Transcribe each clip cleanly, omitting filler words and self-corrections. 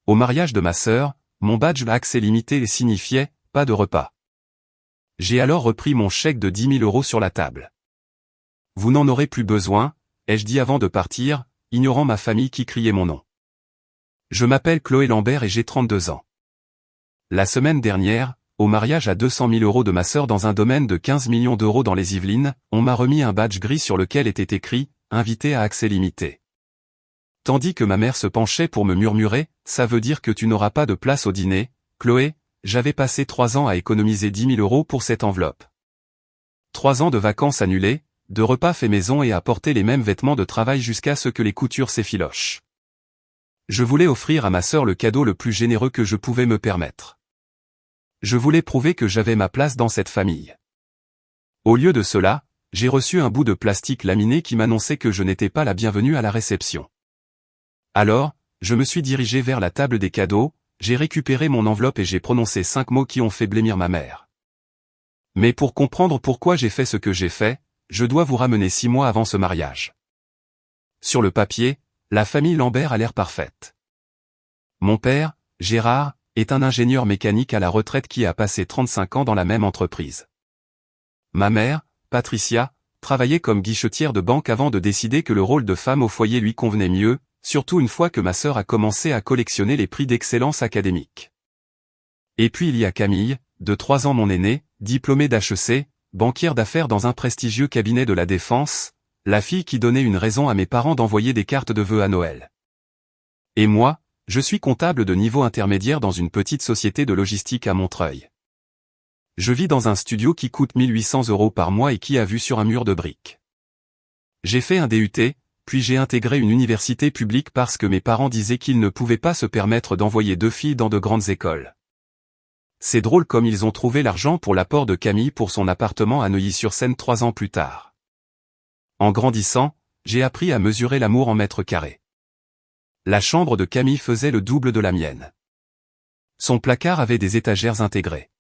Au mariage de ma sœur, mon badge accès limité signifiait « pas de repas ». J'ai alors repris mon chèque de 10 000 € sur la table. Vous n'en aurez plus besoin, ai-je dit avant de partir, ignorant ma famille qui criait mon nom. Je m'appelle Chloé Lambert et j'ai 32 ans. La semaine dernière, au mariage à 200 000 € de ma sœur dans un domaine de 15 millions d'euros dans les Yvelines, on m'a remis un badge gris sur lequel était écrit « Invité à accès limité ». Tandis que ma mère se penchait pour me murmurer « Ça veut dire que tu n'auras pas de place au dîner, Chloé ». J'avais passé 3 ans à économiser 10 000 € pour cette enveloppe. 3 ans de vacances annulées, de repas faits maison et à porter les mêmes vêtements de travail jusqu'à ce que les coutures s'effilochent. Je voulais offrir à ma sœur le cadeau le plus généreux que je pouvais me permettre. Je voulais prouver que j'avais ma place dans cette famille. Au lieu de cela, j'ai reçu un bout de plastique laminé qui m'annonçait que je n'étais pas la bienvenue à la réception. Alors, je me suis dirigé vers la table des cadeaux, j'ai récupéré mon enveloppe et j'ai prononcé 5 mots qui ont fait blêmir ma mère. Mais pour comprendre pourquoi j'ai fait ce que j'ai fait, je dois vous ramener 6 mois avant ce mariage. Sur le papier, la famille Lambert a l'air parfaite. Mon père, Gérard, est un ingénieur mécanique à la retraite qui a passé 35 ans dans la même entreprise. Ma mère, Patricia, travaillait comme guichetière de banque avant de décider que le rôle de femme au foyer lui convenait mieux, surtout une fois que ma sœur a commencé à collectionner les prix d'excellence académique. Et puis il y a Camille, de 3 ans mon aînée, diplômée d'HEC, banquière d'affaires dans un prestigieux cabinet de la Défense, la fille qui donnait une raison à mes parents d'envoyer des cartes de vœux à Noël. Et moi, je suis comptable de niveau intermédiaire dans une petite société de logistique à Montreuil. Je vis dans un studio qui coûte 1 800 € par mois et qui a vue sur un mur de briques. J'ai fait un DUT, puis j'ai intégré une université publique parce que mes parents disaient qu'ils ne pouvaient pas se permettre d'envoyer 2 filles dans de grandes écoles. C'est drôle comme ils ont trouvé l'argent pour l'apport de Camille pour son appartement à Neuilly-sur-Seine 3 ans plus tard. En grandissant, j'ai appris à mesurer l'amour en mètres carrés. La chambre de Camille faisait le double de la mienne. Son placard avait des étagères intégrées.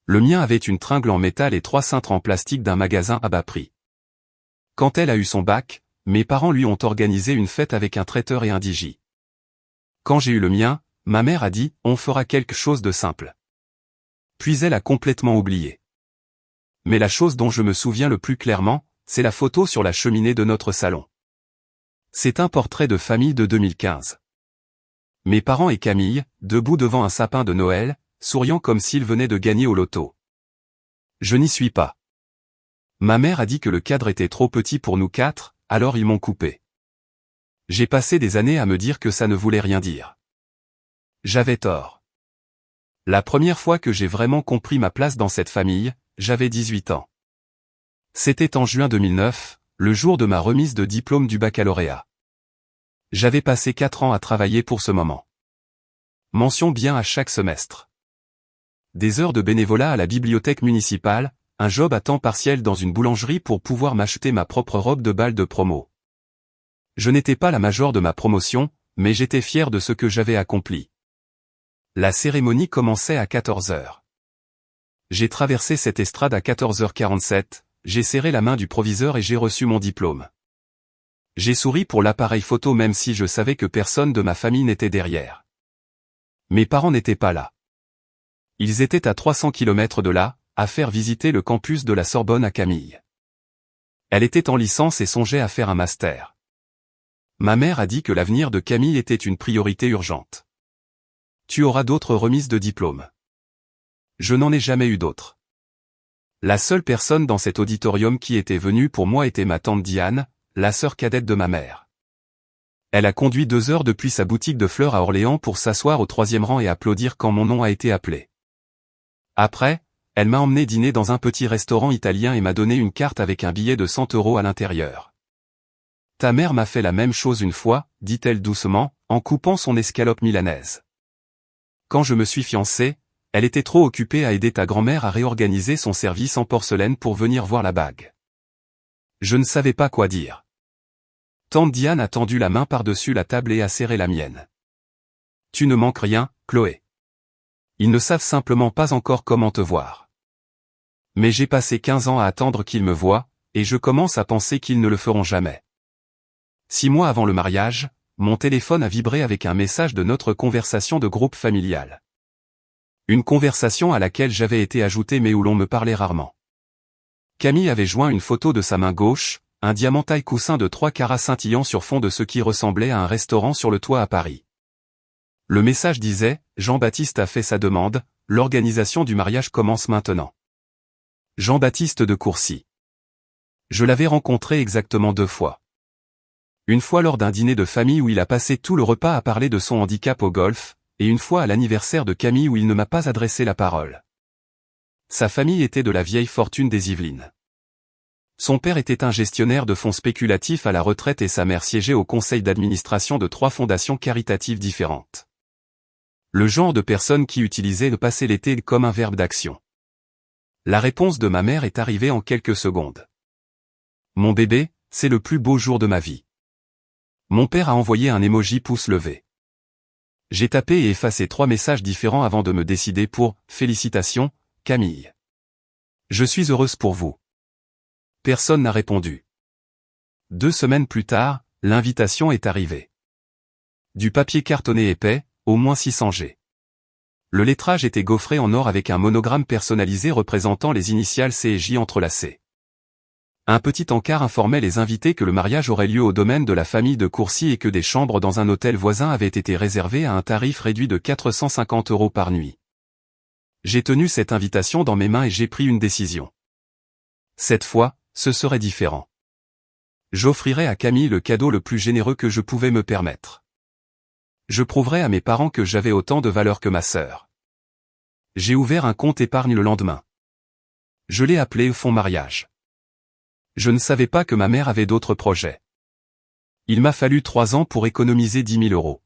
Le mien avait une tringle en métal et 3 cintres en plastique d'un magasin à bas prix. Quand elle a eu son bac, mes parents lui ont organisé une fête avec un traiteur et un DJ. Quand j'ai eu le mien, ma mère a dit « On fera quelque chose de simple ». Puis elle a complètement oublié. Mais la chose dont je me souviens le plus clairement, c'est la photo sur la cheminée de notre salon. C'est un portrait de famille de 2015. Mes parents et Camille, debout devant un sapin de Noël, souriant comme s'ils venaient de gagner au loto. Je n'y suis pas. Ma mère a dit que le cadre était trop petit pour nous 4, alors ils m'ont coupé. J'ai passé des années à me dire que ça ne voulait rien dire. J'avais tort. La première fois que j'ai vraiment compris ma place dans cette famille, j'avais 18 ans. C'était en juin 2009, le jour de ma remise de diplôme du baccalauréat. J'avais passé 4 ans à travailler pour ce moment. Mention bien à chaque semestre. Des heures de bénévolat à la bibliothèque municipale, un job à temps partiel dans une boulangerie pour pouvoir m'acheter ma propre robe de bal de promo. Je n'étais pas la major de ma promotion, mais j'étais fier de ce que j'avais accompli. La cérémonie commençait à 14 h. J'ai traversé cette estrade à 14h47, j'ai serré la main du proviseur et j'ai reçu mon diplôme. J'ai souri pour l'appareil photo même si je savais que personne de ma famille n'était derrière. Mes parents n'étaient pas là. Ils étaient à 300 km de là, à faire visiter le campus de la Sorbonne à Camille. Elle était en licence et songeait à faire un master. Ma mère a dit que l'avenir de Camille était une priorité urgente. Tu auras d'autres remises de diplôme. Je n'en ai jamais eu d'autres. La seule personne dans cet auditorium qui était venue pour moi était ma tante Diane, la sœur cadette de ma mère. Elle a conduit 2 heures depuis sa boutique de fleurs à Orléans pour s'asseoir au 3e rang et applaudir quand mon nom a été appelé. Après, elle m'a emmené dîner dans un petit restaurant italien et m'a donné une carte avec un billet de 100 € à l'intérieur. Ta mère m'a fait la même chose une fois, dit-elle doucement, en coupant son escalope milanaise. Quand je me suis fiancé, elle était trop occupée à aider ta grand-mère à réorganiser son service en porcelaine pour venir voir la bague. Je ne savais pas quoi dire. Tante Diane a tendu la main par-dessus la table et a serré la mienne. Tu ne manques rien, Chloé. Ils ne savent simplement pas encore comment te voir. Mais j'ai passé 15 ans à attendre qu'ils me voient, et je commence à penser qu'ils ne le feront jamais. 6 mois avant le mariage, mon téléphone a vibré avec un message de notre conversation de groupe familial. Une conversation à laquelle j'avais été ajouté mais où l'on me parlait rarement. Camille avait joint une photo de sa main gauche, un diamant taille coussin de 3 carats scintillant sur fond de ce qui ressemblait à un restaurant sur le toit à Paris. Le message disait « Jean-Baptiste a fait sa demande, l'organisation du mariage commence maintenant. » Jean-Baptiste de Courcy. Je l'avais rencontré exactement 2 fois. Une fois lors d'un dîner de famille où il a passé tout le repas à parler de son handicap au golf, et une fois à l'anniversaire de Camille où il ne m'a pas adressé la parole. Sa famille était de la vieille fortune des Yvelines. Son père était un gestionnaire de fonds spéculatifs à la retraite et sa mère siégeait au conseil d'administration de 3 fondations caritatives différentes. Le genre de personne qui utilisait le passé l'été comme un verbe d'action. La réponse de ma mère est arrivée en quelques secondes. Mon bébé, c'est le plus beau jour de ma vie. Mon père a envoyé un emoji pouce levé. J'ai tapé et effacé 3 messages différents avant de me décider pour « Félicitations, Camille. Je suis heureuse pour vous. » Personne n'a répondu. 2 semaines plus tard, l'invitation est arrivée. Du papier cartonné épais, au moins 600 G. Le lettrage était gaufré en or avec un monogramme personnalisé représentant les initiales C et J entrelacées. Un petit encart informait les invités que le mariage aurait lieu au domaine de la famille de Courcy et que des chambres dans un hôtel voisin avaient été réservées à un tarif réduit de 450 € par nuit. J'ai tenu cette invitation dans mes mains et j'ai pris une décision. Cette fois, ce serait différent. J'offrirais à Camille le cadeau le plus généreux que je pouvais me permettre. Je prouverais à mes parents que j'avais autant de valeur que ma sœur. J'ai ouvert un compte épargne le lendemain. Je l'ai appelé Fonds Mariage. Je ne savais pas que ma mère avait d'autres projets. Il m'a fallu 3 ans pour économiser 10 000 €.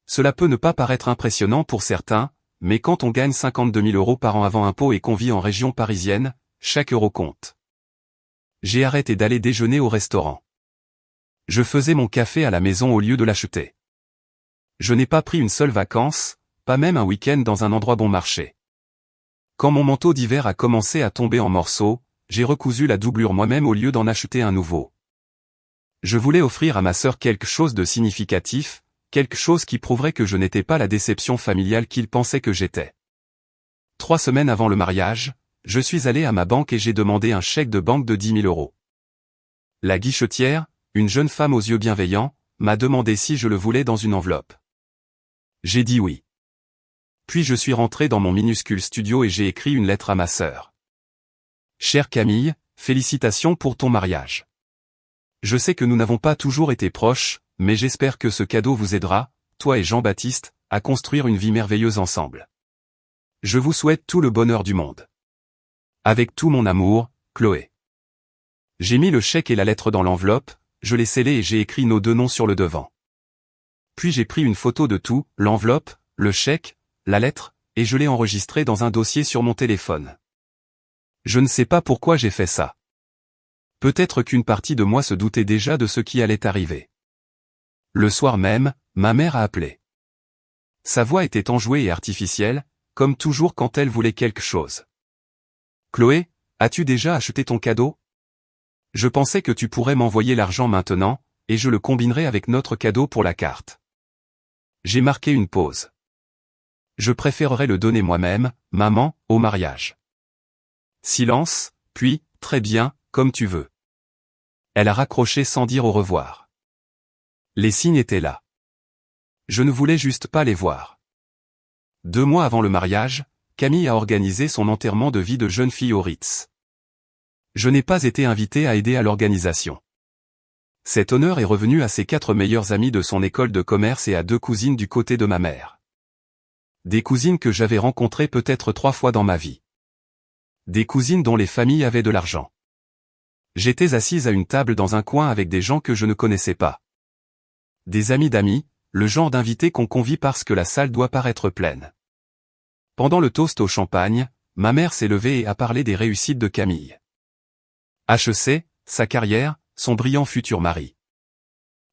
Cela peut ne pas paraître impressionnant pour certains, mais quand on gagne 52 000 € par an avant impôt et qu'on vit en région parisienne, chaque euro compte. J'ai arrêté d'aller déjeuner au restaurant. Je faisais mon café à la maison au lieu de l'acheter. Je n'ai pas pris une seule vacance, pas même un week-end dans un endroit bon marché. Quand mon manteau d'hiver a commencé à tomber en morceaux, j'ai recousu la doublure moi-même au lieu d'en acheter un nouveau. Je voulais offrir à ma sœur quelque chose de significatif, quelque chose qui prouverait que je n'étais pas la déception familiale qu'il pensait que j'étais. 3 semaines avant le mariage, je suis allé à ma banque et j'ai demandé un chèque de banque de 10 000 €. La guichetière, une jeune femme aux yeux bienveillants, m'a demandé si je le voulais dans une enveloppe. J'ai dit oui. Puis je suis rentré dans mon minuscule studio et j'ai écrit une lettre à ma sœur. Chère Camille, félicitations pour ton mariage. Je sais que nous n'avons pas toujours été proches, mais j'espère que ce cadeau vous aidera, toi et Jean-Baptiste, à construire une vie merveilleuse ensemble. Je vous souhaite tout le bonheur du monde. Avec tout mon amour, Chloé. J'ai mis le chèque et la lettre dans l'enveloppe, je l'ai scellé et j'ai écrit nos 2 noms sur le devant. Puis j'ai pris une photo de tout, l'enveloppe, le chèque, la lettre, et je l'ai enregistré dans un dossier sur mon téléphone. Je ne sais pas pourquoi j'ai fait ça. Peut-être qu'une partie de moi se doutait déjà de ce qui allait arriver. Le soir même, ma mère a appelé. Sa voix était enjouée et artificielle, comme toujours quand elle voulait quelque chose. Chloé, as-tu déjà acheté ton cadeau? Je pensais que tu pourrais m'envoyer l'argent maintenant, et je le combinerai avec notre cadeau pour la carte. J'ai marqué une pause. Je préférerais le donner moi-même, maman, au mariage. Silence, puis, très bien, comme tu veux. Elle a raccroché sans dire au revoir. Les signes étaient là. Je ne voulais juste pas les voir. 2 mois avant le mariage, Camille a organisé son enterrement de vie de jeune fille au Ritz. Je n'ai pas été invité à aider à l'organisation. Cet honneur est revenu à ses 4 meilleures amies de son école de commerce et à 2 cousines du côté de ma mère. Des cousines que j'avais rencontrées peut-être 3 fois dans ma vie. Des cousines dont les familles avaient de l'argent. J'étais assise à une table dans un coin avec des gens que je ne connaissais pas. Des amis d'amis, le genre d'invités qu'on convie parce que la salle doit paraître pleine. Pendant le toast au champagne, ma mère s'est levée et a parlé des réussites de Camille. HEC, sa carrière, son brillant futur mari.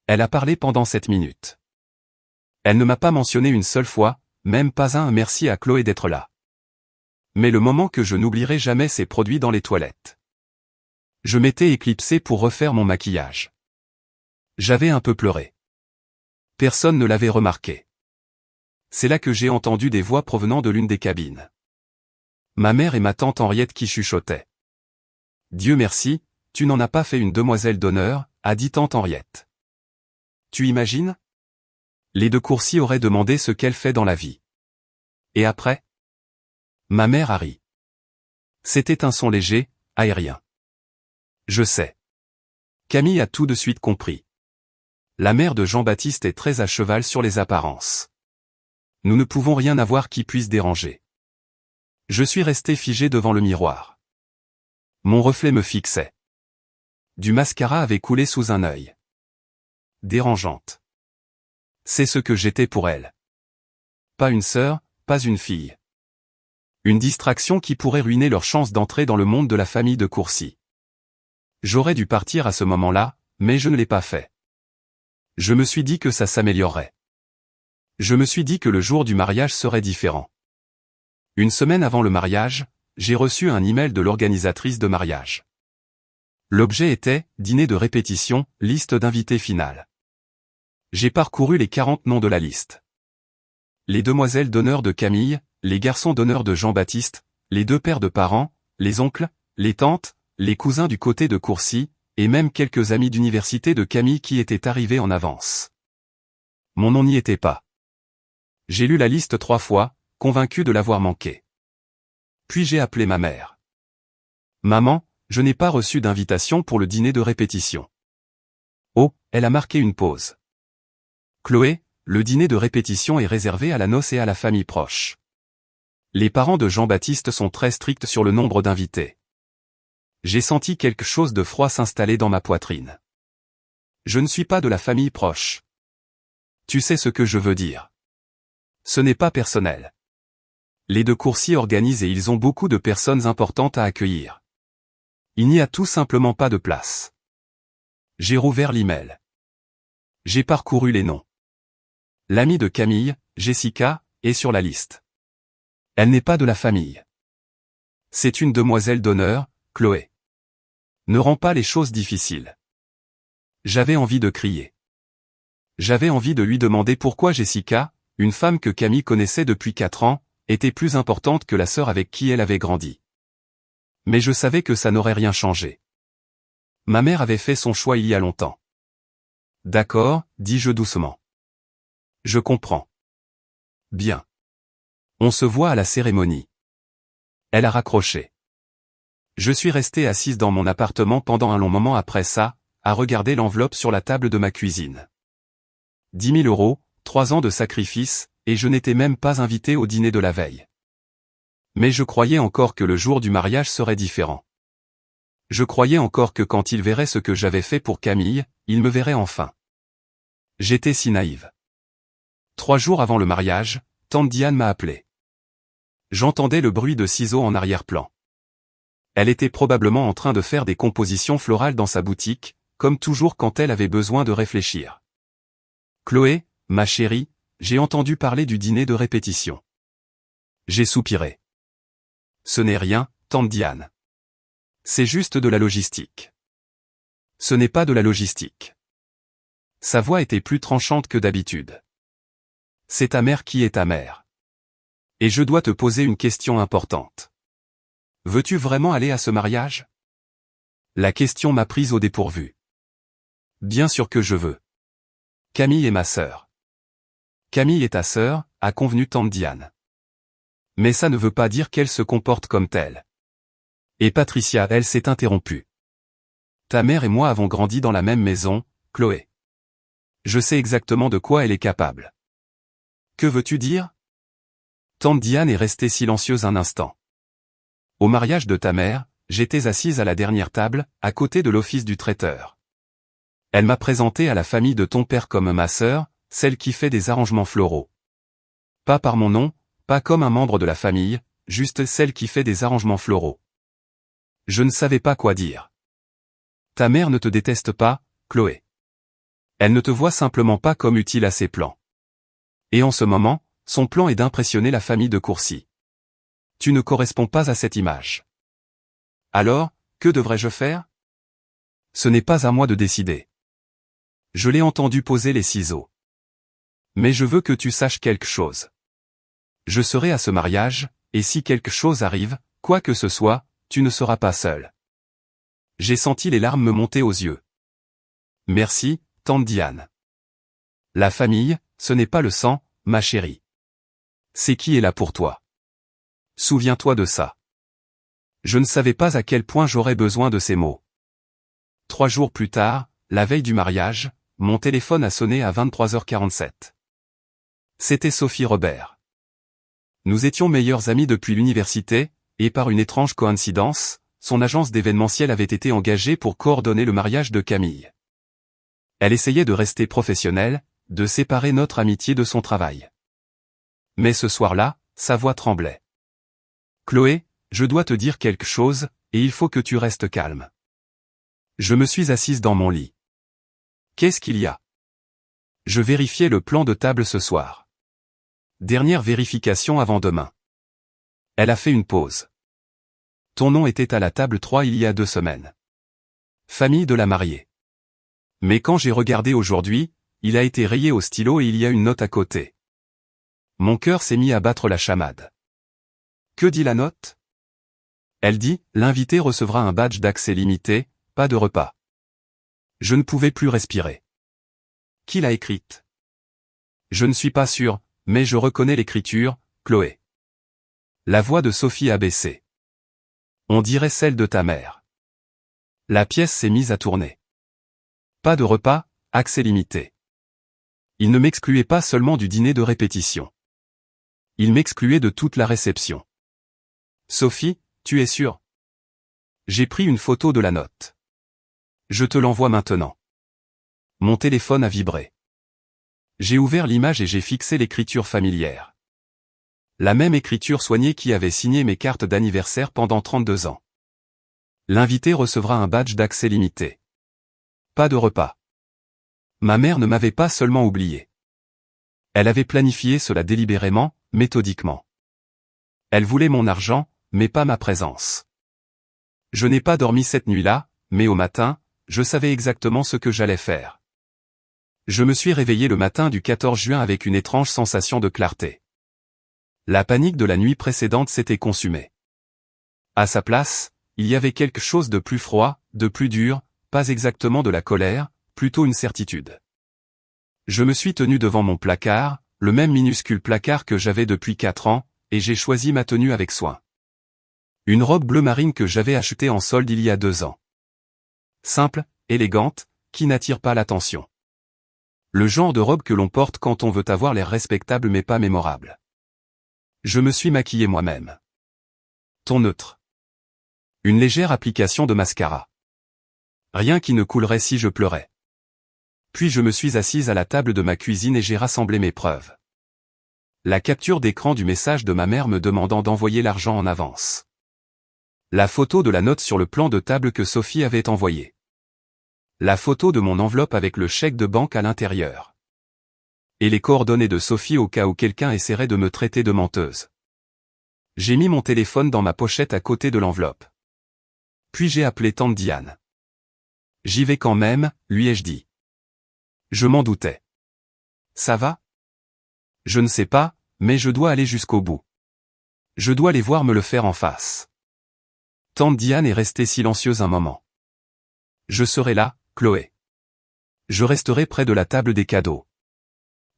Elle a parlé pendant 7 minutes. Elle ne m'a pas mentionné une seule fois, même pas un merci à Chloé d'être là. Mais le moment que je n'oublierai jamais s'est produit dans les toilettes. Je m'étais éclipsé pour refaire mon maquillage. J'avais un peu pleuré. Personne ne l'avait remarqué. C'est là que j'ai entendu des voix provenant de l'une des cabines. Ma mère et ma tante Henriette qui chuchotaient. « Dieu merci, tu n'en as pas fait une demoiselle d'honneur », a dit tante Henriette. Tu imagines? Les de Courcy auraient demandé ce qu'elle fait dans la vie. Et après? Ma mère a ri. C'était un son léger, aérien. Je sais. Camille a tout de suite compris. La mère de Jean-Baptiste est très à cheval sur les apparences. Nous ne pouvons rien avoir qui puisse déranger. Je suis resté figé devant le miroir. Mon reflet me fixait. Du mascara avait coulé sous un œil. Dérangeante. C'est ce que j'étais pour elle. Pas une sœur, pas une fille. Une distraction qui pourrait ruiner leur chance d'entrer dans le monde de la famille de Courcy. J'aurais dû partir à ce moment-là, mais je ne l'ai pas fait. Je me suis dit que ça s'améliorerait. Je me suis dit que le jour du mariage serait différent. Une semaine avant le mariage, j'ai reçu un email de l'organisatrice de mariage. L'objet était « Dîner de répétition, liste d'invités finale ». J'ai parcouru les 40 noms de la liste. Les demoiselles d'honneur de Camille, les garçons d'honneur de Jean-Baptiste, les deux pères de parents, les oncles, les tantes, les cousins du côté de Courcy, et même quelques amis d'université de Camille qui étaient arrivés en avance. Mon nom n'y était pas. J'ai lu la liste 3 fois, convaincu de l'avoir manqué. Puis j'ai appelé ma mère. « Maman, je n'ai pas reçu d'invitation pour le dîner de répétition. » Oh, elle a marqué une pause. « Chloé, le dîner de répétition est réservé à la noce et à la famille proche. Les parents de Jean-Baptiste sont très stricts sur le nombre d'invités. » J'ai senti quelque chose de froid s'installer dans ma poitrine. Je ne suis pas de la famille proche. Tu sais ce que je veux dire. Ce n'est pas personnel. Les de Courcy organisent et ils ont beaucoup de personnes importantes à accueillir. Il n'y a tout simplement pas de place. J'ai rouvert l'email. J'ai parcouru les noms. L'amie de Camille, Jessica, est sur la liste. Elle n'est pas de la famille. C'est une demoiselle d'honneur, Chloé. Ne rends pas les choses difficiles. J'avais envie de crier. J'avais envie de lui demander pourquoi Jessica, une femme que Camille connaissait depuis 4 ans, était plus importante que la sœur avec qui elle avait grandi. Mais je savais que ça n'aurait rien changé. Ma mère avait fait son choix il y a longtemps. D'accord, dis-je doucement. Je comprends. Bien. On se voit à la cérémonie. Elle a raccroché. Je suis resté assise dans mon appartement pendant un long moment après ça, à regarder l'enveloppe sur la table de ma cuisine. 10 000 €, 3 ans de sacrifice, et je n'étais même pas invité au dîner de la veille. Mais je croyais encore que le jour du mariage serait différent. Je croyais encore que quand il verrait ce que j'avais fait pour Camille, il me verrait enfin. J'étais si naïve. 3 jours avant le mariage, tante Diane m'a appelé. J'entendais le bruit de ciseaux en arrière-plan. Elle était probablement en train de faire des compositions florales dans sa boutique, comme toujours quand elle avait besoin de réfléchir. Chloé, ma chérie, j'ai entendu parler du dîner de répétition. J'ai soupiré. Ce n'est rien, tante Diane. C'est juste de la logistique. Ce n'est pas de la logistique. Sa voix était plus tranchante que d'habitude. C'est ta mère qui est ta mère. Et je dois te poser une question importante. Veux-tu vraiment aller à ce mariage? La question m'a prise au dépourvu. Bien sûr que je veux. Camille est ma sœur. Camille est ta sœur, a convenu tante Diane. Mais ça ne veut pas dire qu'elle se comporte comme telle. Et Patricia, elle s'est interrompue. Ta mère et moi avons grandi dans la même maison, Chloé. Je sais exactement de quoi elle est capable. Que veux-tu dire? Tante Diane est restée silencieuse un instant. Au mariage de ta mère, j'étais assise à la dernière table, à côté de l'office du traiteur. Elle m'a présenté à la famille de ton père comme ma sœur, celle qui fait des arrangements floraux. Pas par mon nom, pas comme un membre de la famille, juste celle qui fait des arrangements floraux. Je ne savais pas quoi dire. Ta mère ne te déteste pas, Chloé. Elle ne te voit simplement pas comme utile à ses plans. Et en ce moment, son plan est d'impressionner la famille de Courcy. Tu ne corresponds pas à cette image. Alors, que devrais-je faire? Ce n'est pas à moi de décider. Je l'ai entendu poser les ciseaux. Mais je veux que tu saches quelque chose. Je serai à ce mariage, et si quelque chose arrive, quoi que ce soit, tu ne seras pas seul. J'ai senti les larmes me monter aux yeux. Merci, tante Diane. La famille, ce n'est pas le sang, ma chérie. C'est qui est là pour toi. Souviens-toi de ça. Je ne savais pas à quel point j'aurais besoin de ces mots. 3 jours plus tard, la veille du mariage, mon téléphone a sonné à 23h47. C'était Sophie Robert. Nous étions meilleurs amis depuis l'université, et par une étrange coïncidence, son agence d'événementiel avait été engagée pour coordonner le mariage de Camille. Elle essayait de rester professionnelle, de séparer notre amitié de son travail. Mais ce soir-là, sa voix tremblait. « Chloé, je dois te dire quelque chose, et il faut que tu restes calme. » Je me suis assise dans mon lit. « Qu'est-ce qu'il y a ? » Je vérifiais le plan de table ce soir. Dernière vérification avant demain. Elle a fait une pause. Ton nom était à la table 3 il y a 2 semaines. Famille de la mariée. Mais quand j'ai regardé aujourd'hui, il a été rayé au stylo et il y a une note à côté. Mon cœur s'est mis à battre la chamade. Que dit la note ? Elle dit, l'invité recevra un badge d'accès limité, pas de repas. Je ne pouvais plus respirer. Qui l'a écrite ? Je ne suis pas sûr, mais je reconnais l'écriture, Chloé. La voix de Sophie a baissé. On dirait celle de ta mère. La pièce s'est mise à tourner. Pas de repas, accès limité. Il ne m'excluait pas seulement du dîner de répétition. Il m'excluait de toute la réception. Sophie, tu es sûre ? J'ai pris une photo de la note. Je te l'envoie maintenant. Mon téléphone a vibré. J'ai ouvert l'image et j'ai fixé l'écriture familière. La même écriture soignée qui avait signé mes cartes d'anniversaire pendant 32 ans. L'invité recevra un badge d'accès limité. Pas de repas. Ma mère ne m'avait pas seulement oublié. Elle avait planifié cela délibérément, méthodiquement. Elle voulait mon argent, mais pas ma présence. Je n'ai pas dormi cette nuit-là, mais au matin, je savais exactement ce que j'allais faire. Je me suis réveillé le matin du 14 juin avec une étrange sensation de clarté. La panique de la nuit précédente s'était consumée. À sa place, il y avait quelque chose de plus froid, de plus dur, pas exactement de la colère, plutôt une certitude. Je me suis tenu devant mon placard, le même minuscule placard que j'avais depuis 4 ans, et j'ai choisi ma tenue avec soin. Une robe bleu marine que j'avais achetée en solde il y a 2 ans. Simple, élégante, qui n'attire pas l'attention. Le genre de robe que l'on porte quand on veut avoir l'air respectable mais pas mémorable. Je me suis maquillé moi-même. Ton neutre. Une légère application de mascara. Rien qui ne coulerait si je pleurais. Puis je me suis assise à la table de ma cuisine et j'ai rassemblé mes preuves. La capture d'écran du message de ma mère me demandant d'envoyer l'argent en avance. La photo de la note sur le plan de table que Sophie avait envoyé. La photo de mon enveloppe avec le chèque de banque à l'intérieur. Et les coordonnées de Sophie au cas où quelqu'un essaierait de me traiter de menteuse. J'ai mis mon téléphone dans ma pochette à côté de l'enveloppe. Puis j'ai appelé tante Diane. J'y vais quand même, lui ai-je dit. Je m'en doutais. Ça va ? Je ne sais pas, mais je dois aller jusqu'au bout. Je dois les voir me le faire en face. Tante Diane est restée silencieuse un moment. Je serai là, Chloé. Je resterai près de la table des cadeaux.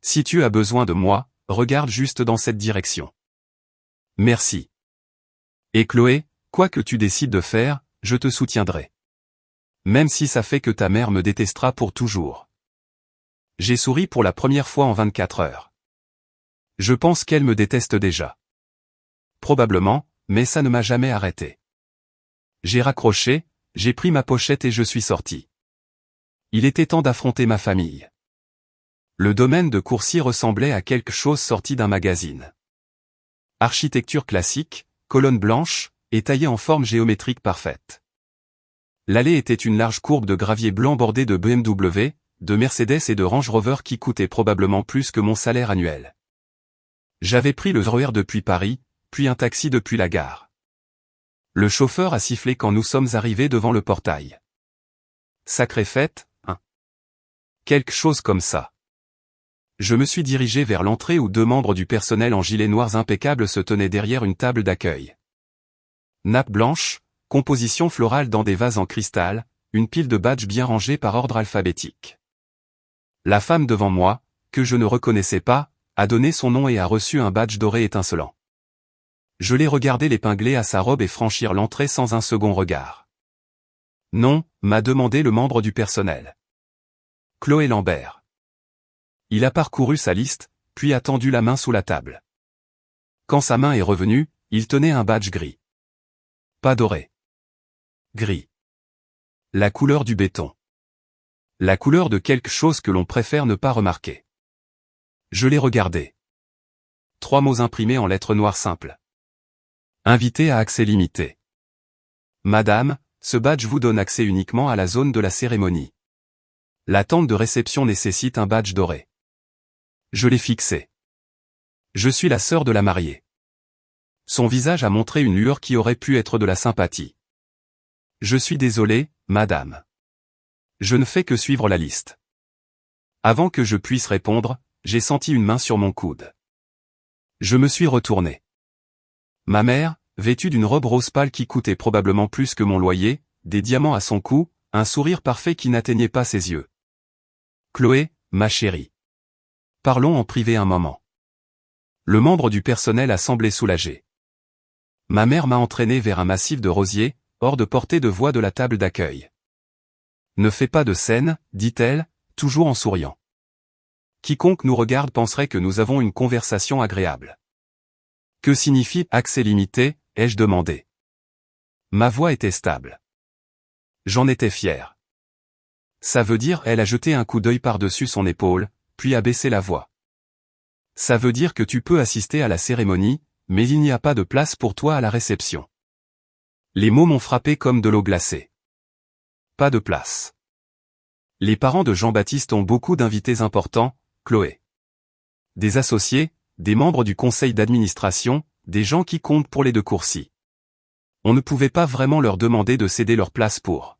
Si tu as besoin de moi, regarde juste dans cette direction. Merci. Et Chloé, quoi que tu décides de faire, je te soutiendrai. Même si ça fait que ta mère me détestera pour toujours. J'ai souri pour la première fois en 24 heures. Je pense qu'elle me déteste déjà. Probablement, mais ça ne m'a jamais arrêté. J'ai raccroché, j'ai pris ma pochette et je suis sorti. Il était temps d'affronter ma famille. Le domaine de Coursier ressemblait à quelque chose sorti d'un magazine. Architecture classique, colonne blanche, et taillée en forme géométrique parfaite. L'allée était une large courbe de gravier blanc bordée de BMW, de Mercedes et de Range Rover qui coûtaient probablement plus que mon salaire annuel. J'avais pris le RER depuis Paris, puis un taxi depuis la gare. Le chauffeur a sifflé quand nous sommes arrivés devant le portail. Sacrée fête, hein ? Quelque chose comme ça. Je me suis dirigé vers l'entrée où 2 membres du personnel en gilets noirs impeccables se tenaient derrière une table d'accueil. Nappe blanche, composition florale dans des vases en cristal, une pile de badges bien rangés par ordre alphabétique. La femme devant moi, que je ne reconnaissais pas, a donné son nom et a reçu un badge doré étincelant. Je l'ai regardé l'épingler à sa robe et franchir l'entrée sans un second regard. Non, m'a demandé le membre du personnel. Chloé Lambert. Il a parcouru sa liste, puis a tendu la main sous la table. Quand sa main est revenue, il tenait un badge gris. Pas doré. Gris. La couleur du béton. La couleur de quelque chose que l'on préfère ne pas remarquer. Je l'ai regardé. 3 mots imprimés en lettres noires simples. Invité à accès limité. Madame, ce badge vous donne accès uniquement à la zone de la cérémonie. La tente de réception nécessite un badge doré. Je l'ai fixé. Je suis la sœur de la mariée. Son visage a montré une lueur qui aurait pu être de la sympathie. Je suis désolé, madame. Je ne fais que suivre la liste. Avant que je puisse répondre, j'ai senti une main sur mon coude. Je me suis retourné. Ma mère, vêtue d'une robe rose pâle qui coûtait probablement plus que mon loyer, des diamants à son cou, un sourire parfait qui n'atteignait pas ses yeux. Chloé, ma chérie. Parlons en privé un moment. Le membre du personnel a semblé soulagé. Ma mère m'a entraîné vers un massif de rosiers, hors de portée de voix de la table d'accueil. Ne fais pas de scène, dit-elle, toujours en souriant. Quiconque nous regarde penserait que nous avons une conversation agréable. Que signifie accès limité, ai-je demandé. Ma voix était stable. J'en étais fier. Ça veut dire, elle a jeté un coup d'œil par-dessus son épaule, puis a baissé la voix. Ça veut dire que tu peux assister à la cérémonie, mais il n'y a pas de place pour toi à la réception. Les mots m'ont frappé comme de l'eau glacée. Pas de place. Les parents de Jean-Baptiste ont beaucoup d'invités importants, Chloé. Des associés, des membres du conseil d'administration, des gens qui comptent pour les 2 Courcy. On ne pouvait pas vraiment leur demander de céder leur place pour.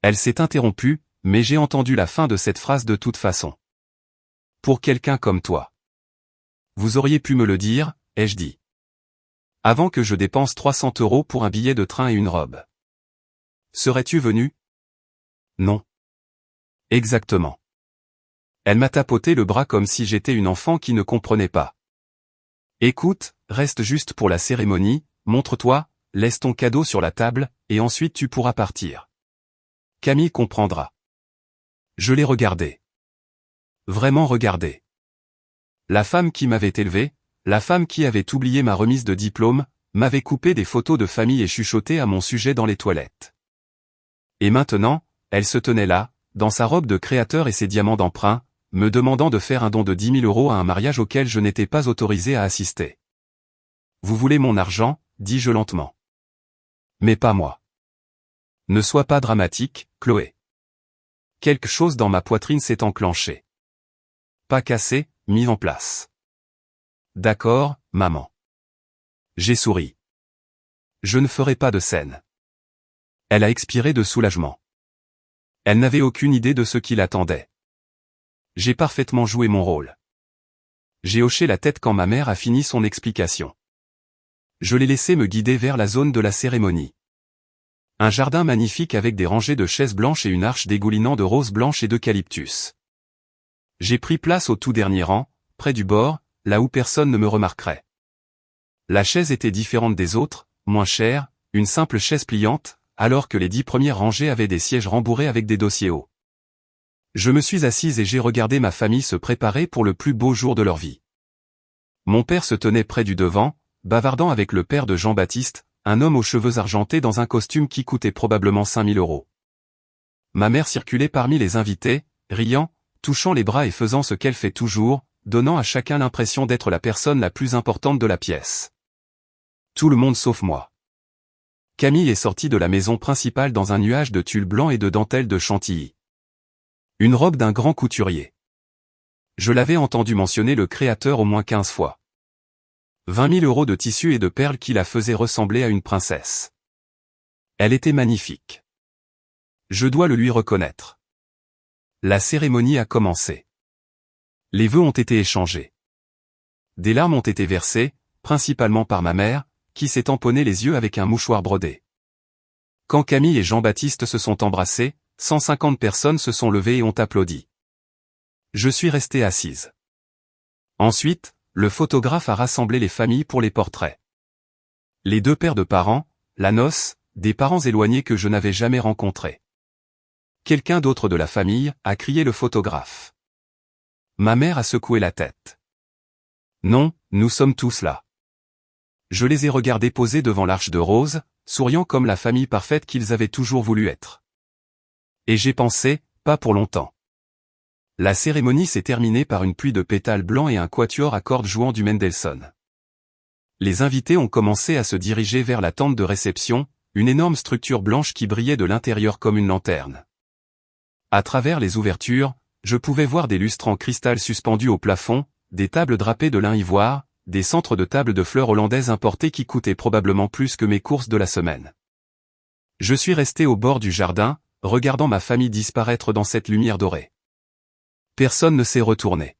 Elle s'est interrompue, mais j'ai entendu la fin de cette phrase de toute façon. Pour quelqu'un comme toi. Vous auriez pu me le dire, ai-je dit. Avant que je dépense 300 € pour un billet de train et une robe. Serais-tu venu? Non. Exactement. Elle m'a tapoté le bras comme si j'étais une enfant qui ne comprenait pas. Écoute, reste juste pour la cérémonie, montre-toi, laisse ton cadeau sur la table, et ensuite tu pourras partir. Camille comprendra. Je l'ai regardé. Vraiment regardé. La femme qui m'avait élevé, la femme qui avait oublié ma remise de diplôme, m'avait coupé des photos de famille et chuchoté à mon sujet dans les toilettes. Et maintenant, elle se tenait là, dans sa robe de créateur et ses diamants d'emprunt, me demandant de faire un don de 10 000 € à un mariage auquel je n'étais pas autorisé à assister. Vous voulez mon argent, dis-je lentement. Mais pas moi. Ne sois pas dramatique, Chloé. Quelque chose dans ma poitrine s'est enclenché. Pas cassé, mis en place. D'accord, maman. J'ai souri. Je ne ferai pas de scène. Elle a expiré de soulagement. Elle n'avait aucune idée de ce qui l'attendait. J'ai parfaitement joué mon rôle. J'ai hoché la tête quand ma mère a fini son explication. Je l'ai laissé me guider vers la zone de la cérémonie. Un jardin magnifique avec des rangées de chaises blanches et une arche dégoulinant de roses blanches et d'eucalyptus. J'ai pris place au tout dernier rang, près du bord, là où personne ne me remarquerait. La chaise était différente des autres, moins chère, une simple chaise pliante, alors que les 10 premières rangées avaient des sièges rembourrés avec des dossiers hauts. Je me suis assise et j'ai regardé ma famille se préparer pour le plus beau jour de leur vie. Mon père se tenait près du devant, bavardant avec le père de Jean-Baptiste, un homme aux cheveux argentés dans un costume qui coûtait probablement 5 000 €. Ma mère circulait parmi les invités, riant, touchant les bras et faisant ce qu'elle fait toujours, donnant à chacun l'impression d'être la personne la plus importante de la pièce. Tout le monde sauf moi. Camille est sortie de la maison principale dans un nuage de tulle blanc et de dentelle de Chantilly. Une robe d'un grand couturier. Je l'avais entendu mentionner le créateur au moins 15 fois. 20 000 € de tissu et de perles qui la faisaient ressembler à une princesse. Elle était magnifique. Je dois le lui reconnaître. La cérémonie a commencé. Les vœux ont été échangés. Des larmes ont été versées, principalement par ma mère, qui s'est tamponné les yeux avec un mouchoir brodé. Quand Camille et Jean-Baptiste se sont embrassés, 150 personnes se sont levées et ont applaudi. Je suis restée assise. Ensuite, le photographe a rassemblé les familles pour les portraits. Les deux pères de parents, la noce, des parents éloignés que je n'avais jamais rencontrés. Quelqu'un d'autre de la famille a crié le photographe. Ma mère a secoué la tête. Non, nous sommes tous là. Je les ai regardés poser devant l'Arche de Rose, souriant comme la famille parfaite qu'ils avaient toujours voulu être. Et j'ai pensé, pas pour longtemps. La cérémonie s'est terminée par une pluie de pétales blancs et un quatuor à cordes jouant du Mendelssohn. Les invités ont commencé à se diriger vers la tente de réception, une énorme structure blanche qui brillait de l'intérieur comme une lanterne. À travers les ouvertures, je pouvais voir des lustres en cristal suspendus au plafond, des tables drapées de lin ivoire, des centres de tables de fleurs hollandaises importées qui coûtaient probablement plus que mes courses de la semaine. Je suis resté au bord du jardin, regardant ma famille disparaître dans cette lumière dorée. Personne ne s'est retourné.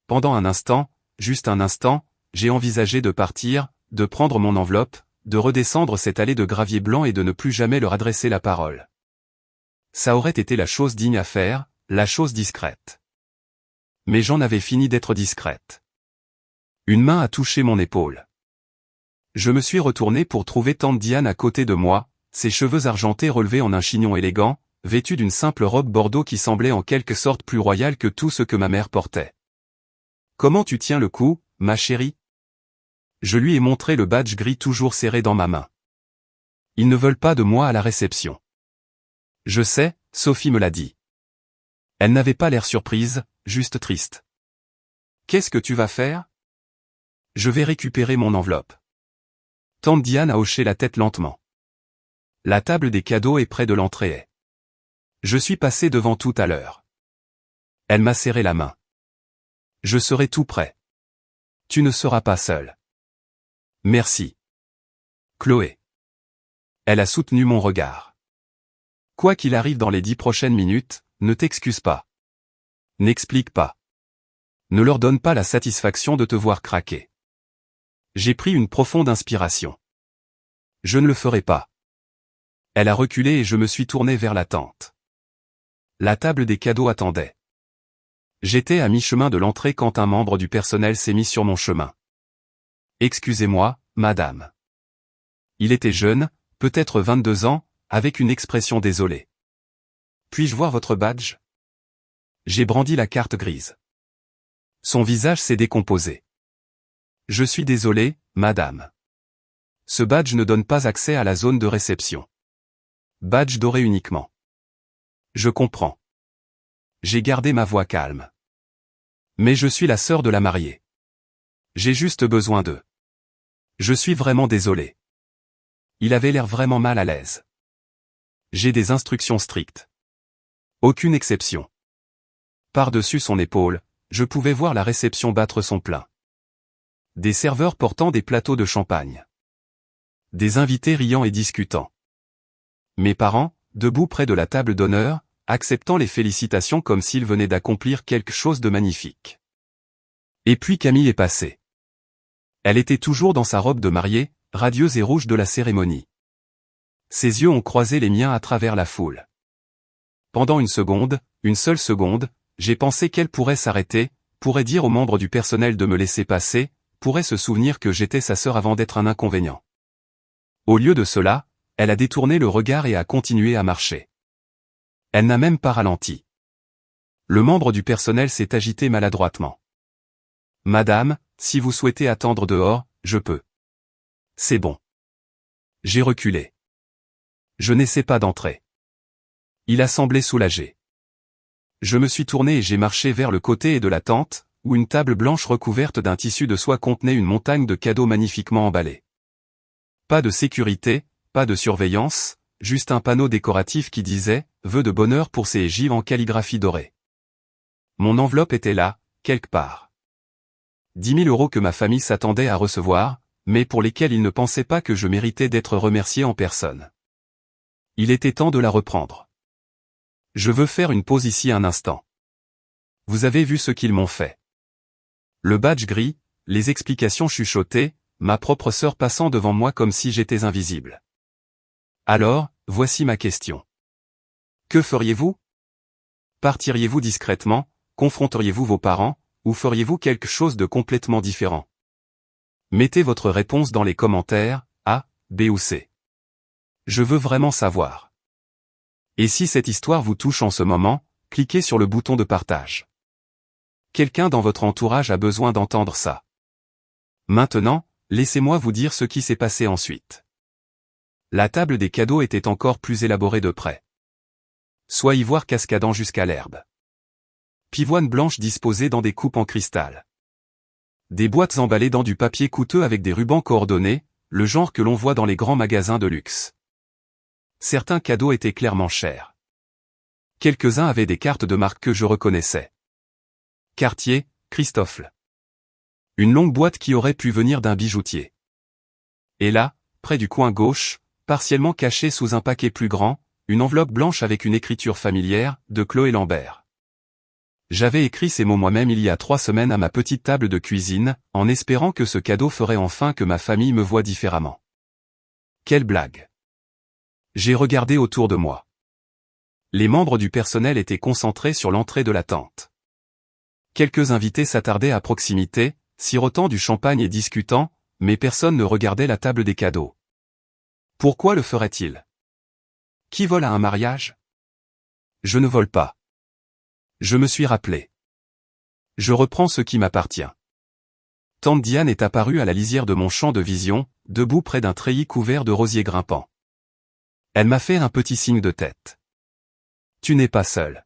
Pendant un instant, juste un instant, j'ai envisagé de partir, de prendre mon enveloppe, de redescendre cette allée de gravier blanc et de ne plus jamais leur adresser la parole. Ça aurait été la chose digne à faire, la chose discrète. Mais j'en avais fini d'être discrète. Une main a touché mon épaule. Je me suis retourné pour trouver tante Diane à côté de moi, ses cheveux argentés relevés en un chignon élégant, vêtue d'une simple robe bordeaux qui semblait en quelque sorte plus royale que tout ce que ma mère portait. « Comment tu tiens le coup, ma chérie ?» Je lui ai montré le badge gris toujours serré dans ma main. Ils ne veulent pas de moi à la réception. Je sais, Sophie me l'a dit. Elle n'avait pas l'air surprise, juste triste. Qu'est-ce que tu vas faire ? Je vais récupérer mon enveloppe. Tante Diane a hoché la tête lentement. La table des cadeaux est près de l'entrée. Je suis passé devant tout à l'heure. Elle m'a serré la main. Je serai tout prêt. Tu ne seras pas seul. Merci. Chloé. Elle a soutenu mon regard. Quoi qu'il arrive dans les 10 prochaines minutes, ne t'excuse pas. N'explique pas. Ne leur donne pas la satisfaction de te voir craquer. J'ai pris une profonde inspiration. Je ne le ferai pas. Elle a reculé et je me suis tourné vers la tente. La table des cadeaux attendait. J'étais à mi-chemin de l'entrée quand un membre du personnel s'est mis sur mon chemin. Excusez-moi, madame. Il était jeune, peut-être 22 ans, avec une expression désolée. Puis-je voir votre badge ? J'ai brandi la carte grise. Son visage s'est décomposé. Je suis désolé, madame. Ce badge ne donne pas accès à la zone de réception. Badge doré uniquement. Je comprends. J'ai gardé ma voix calme. Mais je suis la sœur de la mariée. J'ai juste besoin d'eux. Je suis vraiment désolé. Il avait l'air vraiment mal à l'aise. J'ai des instructions strictes. Aucune exception. Par-dessus son épaule, je pouvais voir la réception battre son plein. Des serveurs portant des plateaux de champagne. Des invités riant et discutant. Mes parents, debout près de la table d'honneur, acceptant les félicitations comme s'ils venaient d'accomplir quelque chose de magnifique. Et puis Camille est passée. Elle était toujours dans sa robe de mariée, radieuse et rouge de la cérémonie. Ses yeux ont croisé les miens à travers la foule. Pendant une seule seconde, j'ai pensé qu'elle pourrait s'arrêter, pourrait dire aux membres du personnel de me laisser passer, pourrait se souvenir que j'étais sa sœur avant d'être un inconvénient. Au lieu de cela, elle a détourné le regard et a continué à marcher. Elle n'a même pas ralenti. Le membre du personnel s'est agité maladroitement. « Madame, si vous souhaitez attendre dehors, je peux. » « C'est bon. » J'ai reculé. Je n'essaie pas d'entrer. Il a semblé soulagé. Je me suis tourné et j'ai marché vers le côté de la tente, où une table blanche recouverte d'un tissu de soie contenait une montagne de cadeaux magnifiquement emballés. Pas de sécurité, pas de surveillance, juste un panneau décoratif qui disait « Vœux de bonheur pour ces givres en calligraphie dorée ». Mon enveloppe était là, quelque part. 10 000 € que ma famille s'attendait à recevoir, mais pour lesquels ils ne pensaient pas que je méritais d'être remercié en personne. Il était temps de la reprendre. Je veux faire une pause ici un instant. Vous avez vu ce qu'ils m'ont fait. Le badge gris, les explications chuchotées, ma propre sœur passant devant moi comme si j'étais invisible. Alors, voici ma question. Que feriez-vous? Partiriez-vous discrètement, confronteriez-vous vos parents, ou feriez-vous quelque chose de complètement différent? Mettez votre réponse dans les commentaires, A, B ou C. Je veux vraiment savoir. Et si cette histoire vous touche en ce moment, cliquez sur le bouton de partage. Quelqu'un dans votre entourage a besoin d'entendre ça. Maintenant, laissez-moi vous dire ce qui s'est passé ensuite. La table des cadeaux était encore plus élaborée de près. Soie ivoire cascadant jusqu'à l'herbe. Pivoine blanche disposée dans des coupes en cristal. Des boîtes emballées dans du papier coûteux avec des rubans coordonnés, le genre que l'on voit dans les grands magasins de luxe. Certains cadeaux étaient clairement chers. Quelques-uns avaient des cartes de marque que je reconnaissais. Cartier, Christofle. Une longue boîte qui aurait pu venir d'un bijoutier. Et là, près du coin gauche, partiellement cachée sous un paquet plus grand, une enveloppe blanche avec une écriture familière, de Chloé Lambert. J'avais écrit ces mots moi-même il y a 3 semaines à ma petite table de cuisine, en espérant que ce cadeau ferait enfin que ma famille me voie différemment. Quelle blague! J'ai regardé autour de moi. Les membres du personnel étaient concentrés sur l'entrée de la tente. Quelques invités s'attardaient à proximité, sirotant du champagne et discutant, mais personne ne regardait la table des cadeaux. Pourquoi le ferait-il? Qui vole à un mariage? Je ne vole pas. Je me suis rappelé. Je reprends ce qui m'appartient. Tante Diane est apparue à la lisière de mon champ de vision, debout près d'un treillis couvert de rosiers grimpants. Elle m'a fait un petit signe de tête. Tu n'es pas seul.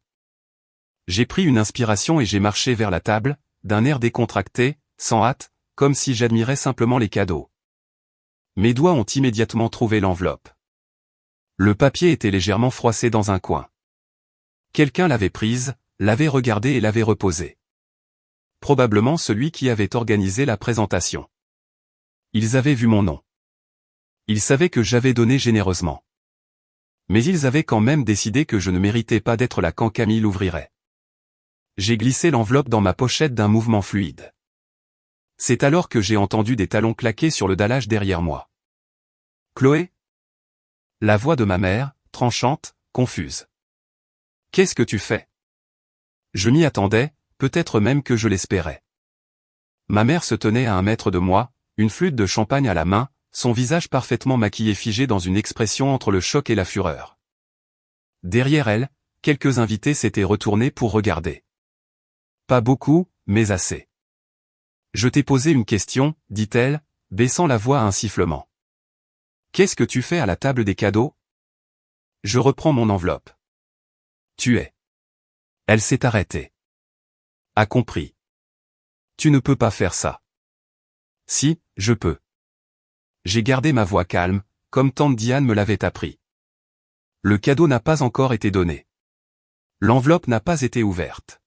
J'ai pris une inspiration et j'ai marché vers la table, d'un air décontracté, sans hâte, comme si j'admirais simplement les cadeaux. Mes doigts ont immédiatement trouvé l'enveloppe. Le papier était légèrement froissé dans un coin. Quelqu'un l'avait prise, l'avait regardée et l'avait reposée. Probablement celui qui avait organisé la présentation. Ils avaient vu mon nom. Ils savaient que j'avais donné généreusement. Mais ils avaient quand même décidé que je ne méritais pas d'être là quand Camille l'ouvrirait. J'ai glissé l'enveloppe dans ma pochette d'un mouvement fluide. C'est alors que j'ai entendu des talons claquer sur le dallage derrière moi. Chloé? La voix de ma mère, tranchante, confuse. Qu'est-ce que tu fais? Je m'y attendais, peut-être même que je l'espérais. Ma mère se tenait à 1 mètre de moi, une flûte de champagne à la main, son visage parfaitement maquillé figé dans une expression entre le choc et la fureur. Derrière elle, quelques invités s'étaient retournés pour regarder. Pas beaucoup, mais assez. Je t'ai posé une question, dit-elle, baissant la voix à un sifflement. Qu'est-ce que tu fais à la table des cadeaux? Je reprends mon enveloppe. Tu es. Elle s'est arrêtée. A compris. Tu ne peux pas faire ça. Si, je peux. J'ai gardé ma voix calme, comme tante Diane me l'avait appris. Le cadeau n'a pas encore été donné. L'enveloppe n'a pas été ouverte.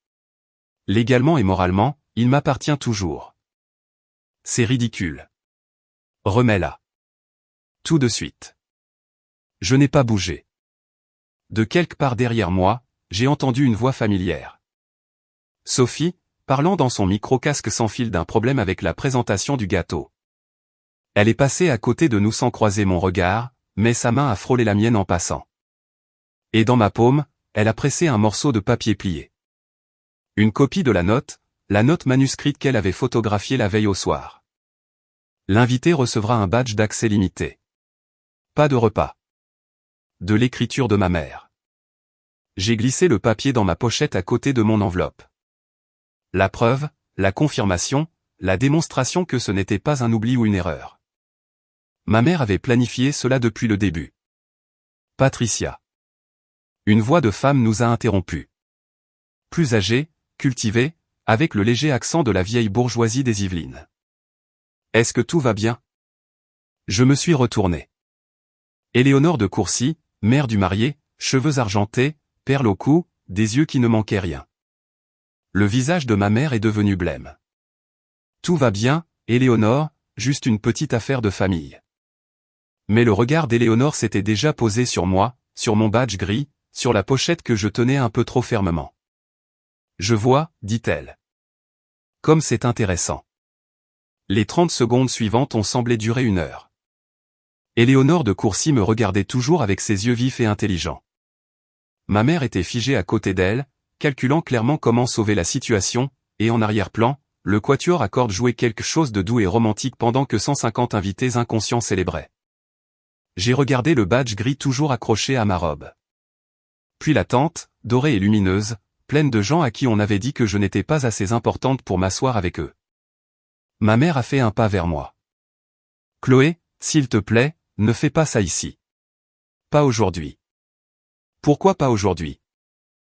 Légalement et moralement, il m'appartient toujours. C'est ridicule. Remets-la. Tout de suite. Je n'ai pas bougé. De quelque part derrière moi, j'ai entendu une voix familière. Sophie, parlant dans son micro-casque sans fil d'un problème avec la présentation du gâteau. Elle est passée à côté de nous sans croiser mon regard, mais sa main a frôlé la mienne en passant. Et dans ma paume, elle a pressé un morceau de papier plié. Une copie de la note manuscrite qu'elle avait photographiée la veille au soir. L'invité recevra un badge d'accès limité. Pas de repas. De l'écriture de ma mère. J'ai glissé le papier dans ma pochette à côté de mon enveloppe. La preuve, la confirmation, la démonstration que ce n'était pas un oubli ou une erreur. Ma mère avait planifié cela depuis le début. Patricia. Une voix de femme nous a interrompus. Plus âgée, cultivée, avec le léger accent de la vieille bourgeoisie des Yvelines. Est-ce que tout va bien? Je me suis retourné. Éléonore de Courcy, mère du marié, cheveux argentés, perles au cou, des yeux qui ne manquaient rien. Le visage de ma mère est devenu blême. Tout va bien, Éléonore, juste une petite affaire de famille. Mais le regard d'Éléonore s'était déjà posé sur moi, sur mon badge gris, sur la pochette que je tenais un peu trop fermement. Je vois, dit-elle. Comme c'est intéressant. Les 30 secondes suivantes ont semblé durer 1 heure. Éléonore de Courcy me regardait toujours avec ses yeux vifs et intelligents. Ma mère était figée à côté d'elle, calculant clairement comment sauver la situation, et en arrière-plan, le quatuor à cordes jouait quelque chose de doux et romantique pendant que 150 invités inconscients célébraient. J'ai regardé le badge gris toujours accroché à ma robe. Puis la tente, dorée et lumineuse, pleine de gens à qui on avait dit que je n'étais pas assez importante pour m'asseoir avec eux. Ma mère a fait un pas vers moi. « Chloé, s'il te plaît, ne fais pas ça ici. Pas aujourd'hui. » « Pourquoi pas aujourd'hui ? »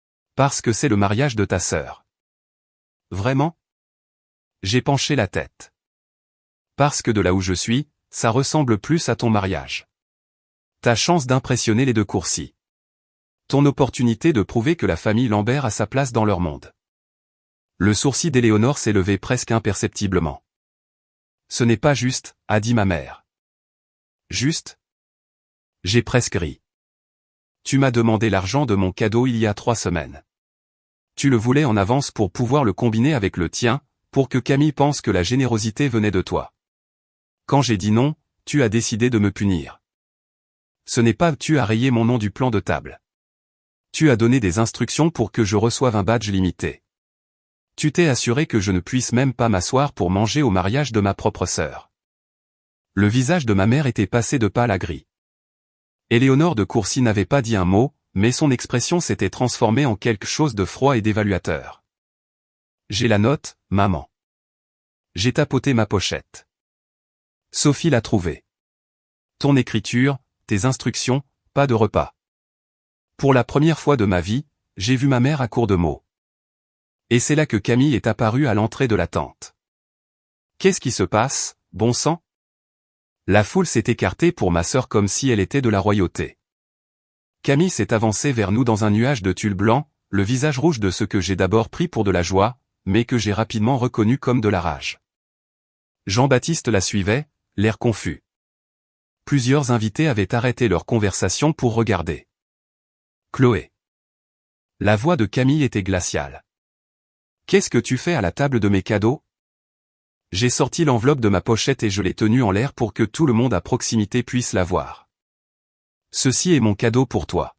« Parce que c'est le mariage de ta sœur. » « Vraiment ? » J'ai penché la tête. « Parce que de là où je suis, ça ressemble plus à ton mariage. Ta chance d'impressionner les de Courcy. Ton opportunité de prouver que la famille Lambert a sa place dans leur monde. » Le sourcil d'Éléonore s'est levé presque imperceptiblement. « Ce n'est pas juste, » a dit ma mère. « Juste ? » J'ai presque ri. Tu m'as demandé l'argent de mon cadeau il y a 3 semaines. Tu le voulais en avance pour pouvoir le combiner avec le tien, pour que Camille pense que la générosité venait de toi. Quand j'ai dit non, tu as décidé de me punir. Ce n'est pas tu as rayé mon nom du plan de table. Tu as donné des instructions pour que je reçoive un badge limité. Tu t'es assuré que je ne puisse même pas m'asseoir pour manger au mariage de ma propre sœur. Le visage de ma mère était passé de pâle à gris. Éléonore de Courcy n'avait pas dit un mot, mais son expression s'était transformée en quelque chose de froid et d'évaluateur. J'ai la note, maman. J'ai tapoté ma pochette. Sophie l'a trouvée. Ton écriture, tes instructions, pas de repas. Pour la première fois de ma vie, j'ai vu ma mère à court de mots. Et c'est là que Camille est apparue à l'entrée de la tente. Qu'est-ce qui se passe, bon sang ? La foule s'est écartée pour ma sœur comme si elle était de la royauté. Camille s'est avancée vers nous dans un nuage de tulle blanc, le visage rouge de ce que j'ai d'abord pris pour de la joie, mais que j'ai rapidement reconnu comme de la rage. Jean-Baptiste la suivait, l'air confus. Plusieurs invités avaient arrêté leur conversation pour regarder. Chloé. La voix de Camille était glaciale. Qu'est-ce que tu fais à la table de mes cadeaux ? J'ai sorti l'enveloppe de ma pochette et je l'ai tenue en l'air pour que tout le monde à proximité puisse la voir. Ceci est mon cadeau pour toi.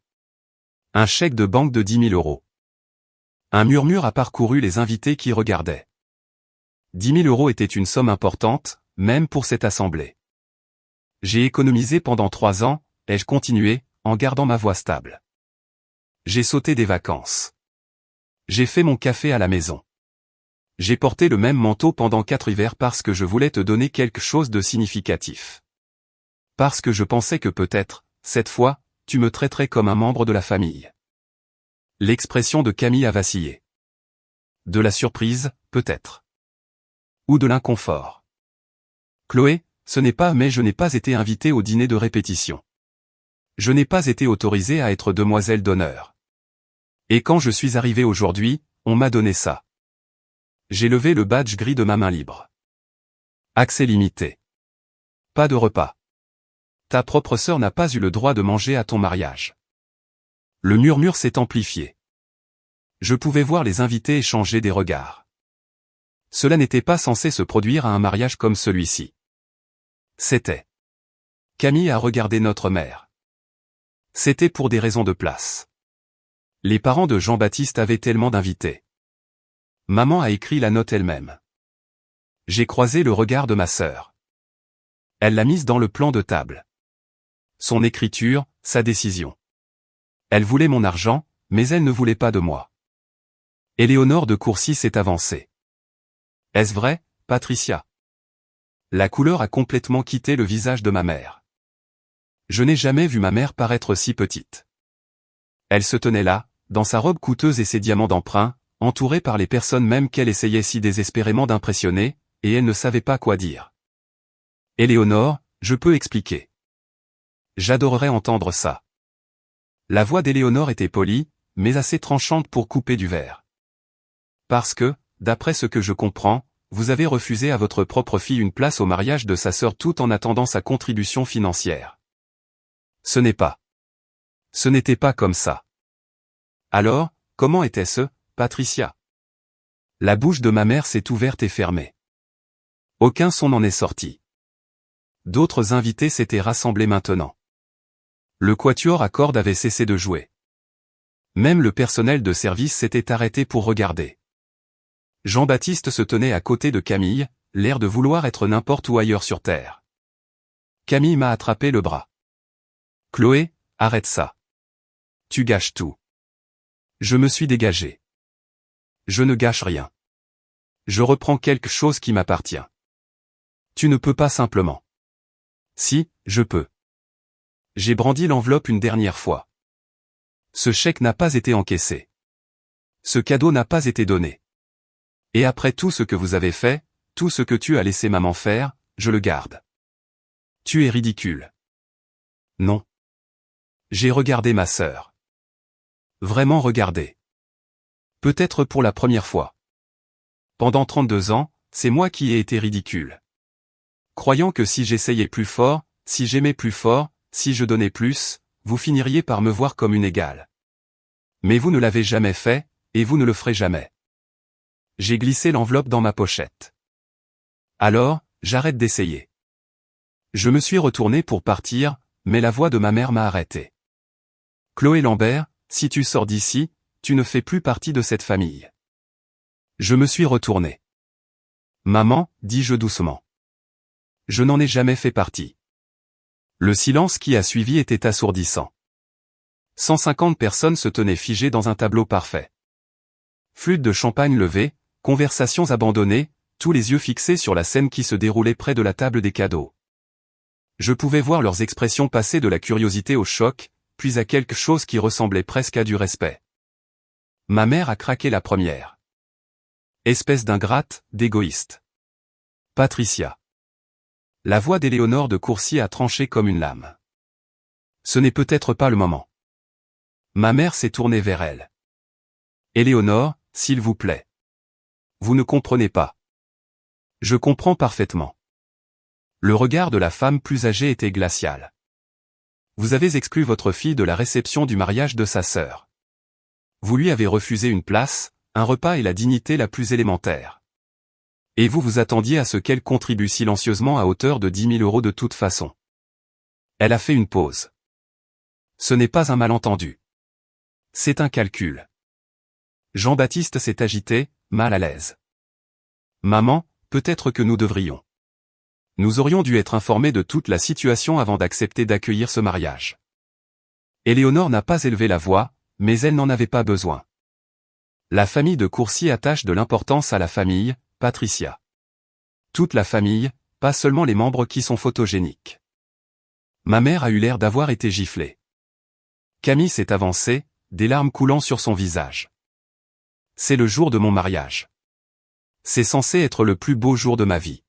Un chèque de banque de 10 000 €. Un murmure a parcouru les invités qui regardaient. 10 000 € était une somme importante, même pour cette assemblée. J'ai économisé pendant 3 ans, ai-je continué, en gardant ma voix stable. J'ai sauté des vacances. J'ai fait mon café à la maison. J'ai porté le même manteau pendant 4 hivers parce que je voulais te donner quelque chose de significatif. Parce que je pensais que peut-être, cette fois, tu me traiterais comme un membre de la famille. L'expression de Camille a vacillé. De la surprise, peut-être. Ou de l'inconfort. Chloé, ce n'est pas mais je n'ai pas été invitée au dîner de répétition. Je n'ai pas été autorisée à être demoiselle d'honneur. Et quand je suis arrivée aujourd'hui, on m'a donné ça. J'ai levé le badge gris de ma main libre. Accès limité. Pas de repas. Ta propre sœur n'a pas eu le droit de manger à ton mariage. Le murmure s'est amplifié. Je pouvais voir les invités échanger des regards. Cela n'était pas censé se produire à un mariage comme celui-ci. C'était. Camille a regardé notre mère. C'était pour des raisons de place. Les parents de Jean-Baptiste avaient tellement d'invités. Maman a écrit la note elle-même. J'ai croisé le regard de ma sœur. Elle l'a mise dans le plan de table. Son écriture, sa décision. Elle voulait mon argent, mais elle ne voulait pas de moi. Éléonore de Courcy s'est avancée. Est-ce vrai, Patricia ? La couleur a complètement quitté le visage de ma mère. Je n'ai jamais vu ma mère paraître si petite. Elle se tenait là, dans sa robe coûteuse et ses diamants d'emprunt, entourée par les personnes même qu'elle essayait si désespérément d'impressionner, et elle ne savait pas quoi dire. Éléonore, je peux expliquer. J'adorerais entendre ça. La voix d'Éléonore était polie, mais assez tranchante pour couper du verre. Parce que, d'après ce que je comprends, vous avez refusé à votre propre fille une place au mariage de sa sœur tout en attendant sa contribution financière. Ce n'était pas comme ça. Alors, comment était-ce, Patricia ? La bouche de ma mère s'est ouverte et fermée. Aucun son n'en est sorti. D'autres invités s'étaient rassemblés maintenant. Le quatuor à cordes avait cessé de jouer. Même le personnel de service s'était arrêté pour regarder. Jean-Baptiste se tenait à côté de Camille, l'air de vouloir être n'importe où ailleurs sur terre. Camille m'a attrapé le bras. « Chloé, arrête ça. Tu gâches tout. » Je me suis dégagé. Je ne gâche rien. Je reprends quelque chose qui m'appartient. Tu ne peux pas simplement. Si, je peux. J'ai brandi l'enveloppe une dernière fois. Ce chèque n'a pas été encaissé. Ce cadeau n'a pas été donné. Et après tout ce que vous avez fait, tout ce que tu as laissé maman faire, je le garde. Tu es ridicule. Non. J'ai regardé ma sœur. Vraiment regardé. Peut-être pour la première fois. Pendant 32 ans, c'est moi qui ai été ridicule. Croyant que si j'essayais plus fort, si j'aimais plus fort, si je donnais plus, vous finiriez par me voir comme une égale. Mais vous ne l'avez jamais fait, et vous ne le ferez jamais. J'ai glissé l'enveloppe dans ma pochette. Alors, j'arrête d'essayer. Je me suis retourné pour partir, mais la voix de ma mère m'a arrêté. Chloé Lambert, si tu sors d'ici, tu ne fais plus partie de cette famille. Je me suis retourné. Maman, dis-je doucement. Je n'en ai jamais fait partie. Le silence qui a suivi était assourdissant. 150 personnes se tenaient figées dans un tableau parfait. Flûte de champagne levée, conversations abandonnées, tous les yeux fixés sur la scène qui se déroulait près de la table des cadeaux. Je pouvais voir leurs expressions passer de la curiosité au choc, puis à quelque chose qui ressemblait presque à du respect. Ma mère a craqué la première. Espèce d'ingrate, d'égoïste. Patricia. La voix d'Éléonore de Courcy a tranché comme une lame. Ce n'est peut-être pas le moment. Ma mère s'est tournée vers elle. Éléonore, s'il vous plaît. Vous ne comprenez pas. Je comprends parfaitement. Le regard de la femme plus âgée était glacial. Vous avez exclu votre fille de la réception du mariage de sa sœur. Vous lui avez refusé une place, un repas et la dignité la plus élémentaire. Et vous vous attendiez à ce qu'elle contribue silencieusement à hauteur de 10 000 € de toute façon. Elle a fait une pause. Ce n'est pas un malentendu. C'est un calcul. Jean-Baptiste s'est agité, mal à l'aise. Maman, peut-être que nous devrions. Nous aurions dû être informés de toute la situation avant d'accepter d'accueillir ce mariage. Éléonore n'a pas élevé la voix, mais elle n'en avait pas besoin. La famille de Courcy attache de l'importance à la famille, Patricia. Toute la famille, pas seulement les membres qui sont photogéniques. Ma mère a eu l'air d'avoir été giflée. Camille s'est avancée, des larmes coulant sur son visage. C'est le jour de mon mariage. C'est censé être le plus beau jour de ma vie.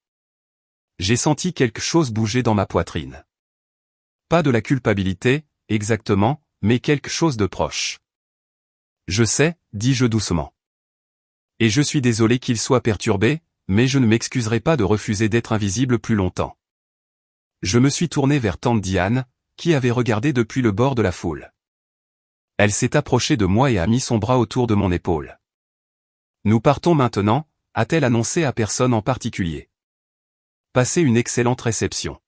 J'ai senti quelque chose bouger dans ma poitrine. Pas de la culpabilité, exactement, mais quelque chose de proche. Je sais, dis-je doucement. Et je suis désolé qu'il soit perturbé, mais je ne m'excuserai pas de refuser d'être invisible plus longtemps. Je me suis tourné vers tante Diane, qui avait regardé depuis le bord de la foule. Elle s'est approchée de moi et a mis son bras autour de mon épaule. Nous partons maintenant, a-t-elle annoncé à personne en particulier. Passez une excellente réception.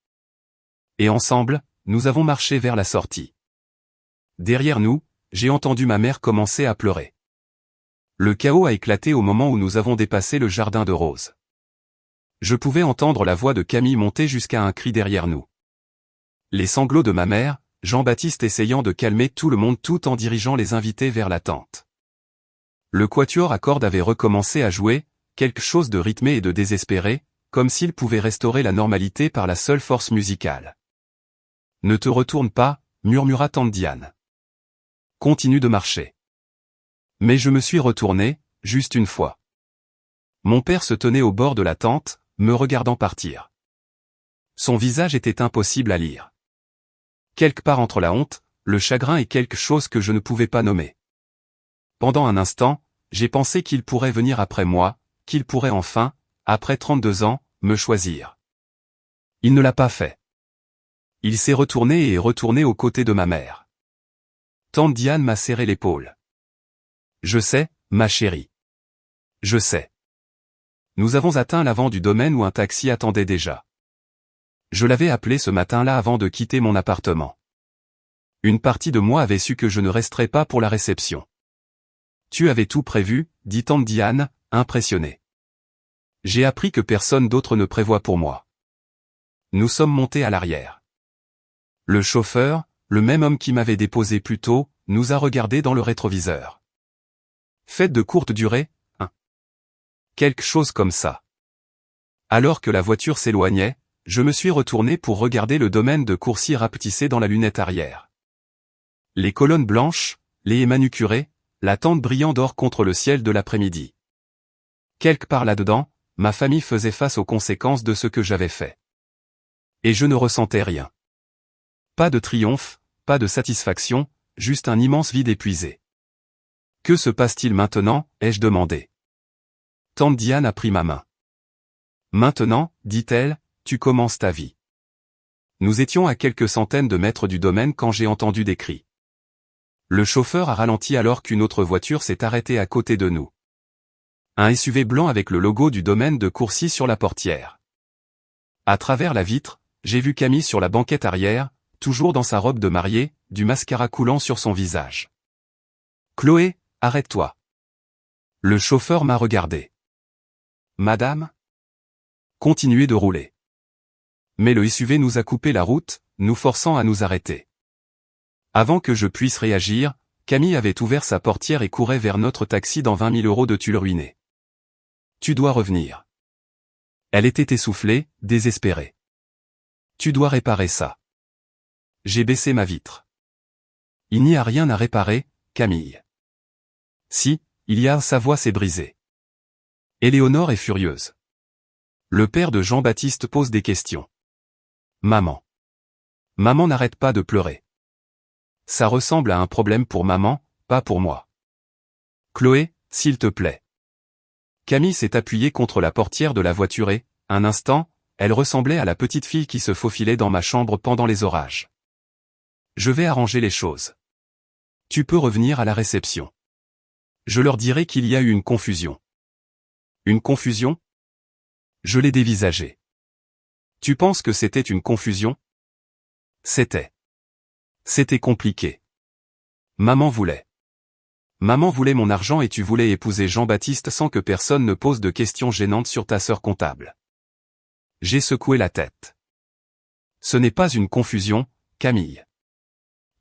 Et ensemble, nous avons marché vers la sortie. Derrière nous, j'ai entendu ma mère commencer à pleurer. Le chaos a éclaté au moment où nous avons dépassé le jardin de roses. Je pouvais entendre la voix de Camille monter jusqu'à un cri derrière nous. Les sanglots de ma mère, Jean-Baptiste essayant de calmer tout le monde tout en dirigeant les invités vers la tente. Le quatuor à cordes avait recommencé à jouer, quelque chose de rythmé et de désespéré, comme s'il pouvait restaurer la normalité par la seule force musicale. « Ne te retourne pas », murmura tante Diane. « Continue de marcher. » Mais je me suis retourné, juste une fois. Mon père se tenait au bord de la tente, me regardant partir. Son visage était impossible à lire. Quelque part entre la honte, le chagrin et quelque chose que je ne pouvais pas nommer. Pendant un instant, j'ai pensé qu'il pourrait venir après moi, qu'il pourrait enfin, après 32 ans, me choisir. Il ne l'a pas fait. Il s'est retourné et est retourné aux côtés de ma mère. Tante Diane m'a serré l'épaule. Je sais, ma chérie. Je sais. Nous avons atteint l'avant du domaine où un taxi attendait déjà. Je l'avais appelé ce matin-là avant de quitter mon appartement. Une partie de moi avait su que je ne resterais pas pour la réception. Tu avais tout prévu, dit tante Diane, impressionnée. J'ai appris que personne d'autre ne prévoit pour moi. Nous sommes montés à l'arrière. Le chauffeur, le même homme qui m'avait déposé plus tôt, nous a regardés dans le rétroviseur. Fête de courte durée, hein? Quelque chose comme ça. Alors que la voiture s'éloignait, je me suis retourné pour regarder le domaine de Courcy rapetissé dans la lunette arrière. Les colonnes blanches, les haies manucurées, la tente brillant d'or contre le ciel de l'après-midi. Quelque part là-dedans, ma famille faisait face aux conséquences de ce que j'avais fait. Et je ne ressentais rien. Pas de triomphe, pas de satisfaction, juste un immense vide épuisé. Que se passe-t-il maintenant, ai-je demandé. Tante Diane a pris ma main. Maintenant, dit-elle, tu commences ta vie. Nous étions à quelques centaines de mètres du domaine quand j'ai entendu des cris. Le chauffeur a ralenti alors qu'une autre voiture s'est arrêtée à côté de nous. Un SUV blanc avec le logo du domaine de Courcy sur la portière. À travers la vitre, j'ai vu Camille sur la banquette arrière, toujours dans sa robe de mariée, du mascara coulant sur son visage. Chloé, arrête-toi. Le chauffeur m'a regardé. Madame? Continuez de rouler. Mais le SUV nous a coupé la route, nous forçant à nous arrêter. Avant que je puisse réagir, Camille avait ouvert sa portière et courait vers notre taxi dans 20 000 € de tulle ruinée. Tu dois revenir. Elle était essoufflée, désespérée. Tu dois réparer ça. J'ai baissé ma vitre. Il n'y a rien à réparer, Camille. Si, il y a, sa voix s'est brisée. Éléonore est furieuse. Le père de Jean-Baptiste pose des questions. Maman. Maman n'arrête pas de pleurer. Ça ressemble à un problème pour maman, pas pour moi. Chloé, s'il te plaît. Camille s'est appuyée contre la portière de la voiture et, un instant, elle ressemblait à la petite fille qui se faufilait dans ma chambre pendant les orages. Je vais arranger les choses. Tu peux revenir à la réception. Je leur dirai qu'il y a eu une confusion. Une confusion? Je l'ai dévisagée. Tu penses que c'était une confusion? C'était. C'était compliqué. Maman voulait. Maman voulait mon argent et tu voulais épouser Jean-Baptiste sans que personne ne pose de questions gênantes sur ta sœur comptable. J'ai secoué la tête. Ce n'est pas une confusion, Camille.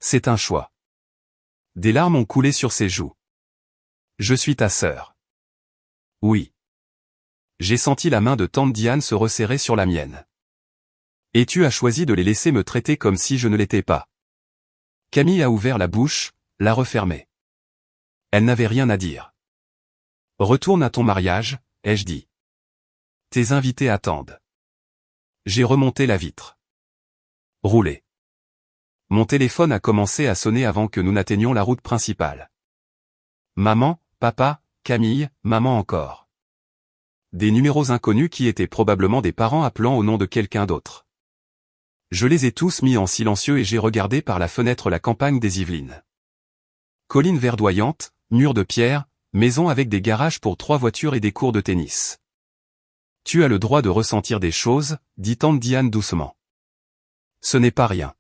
C'est un choix. Des larmes ont coulé sur ses joues. Je suis ta sœur. Oui. J'ai senti la main de tante Diane se resserrer sur la mienne. Et tu as choisi de les laisser me traiter comme si je ne l'étais pas. Camille a ouvert la bouche, l'a refermée. Elle n'avait rien à dire. Retourne à ton mariage, ai-je dit. Tes invités attendent. J'ai remonté la vitre. Roulez. Mon téléphone a commencé à sonner avant que nous n'atteignions la route principale. Maman, papa, Camille, maman encore. Des numéros inconnus qui étaient probablement des parents appelant au nom de quelqu'un d'autre. Je les ai tous mis en silencieux et j'ai regardé par la fenêtre la campagne des Yvelines. Collines verdoyantes, murs de pierre, maison avec des garages pour 3 voitures et des cours de tennis. Tu as le droit de ressentir des choses, dit tante Diane doucement. Ce n'est pas rien.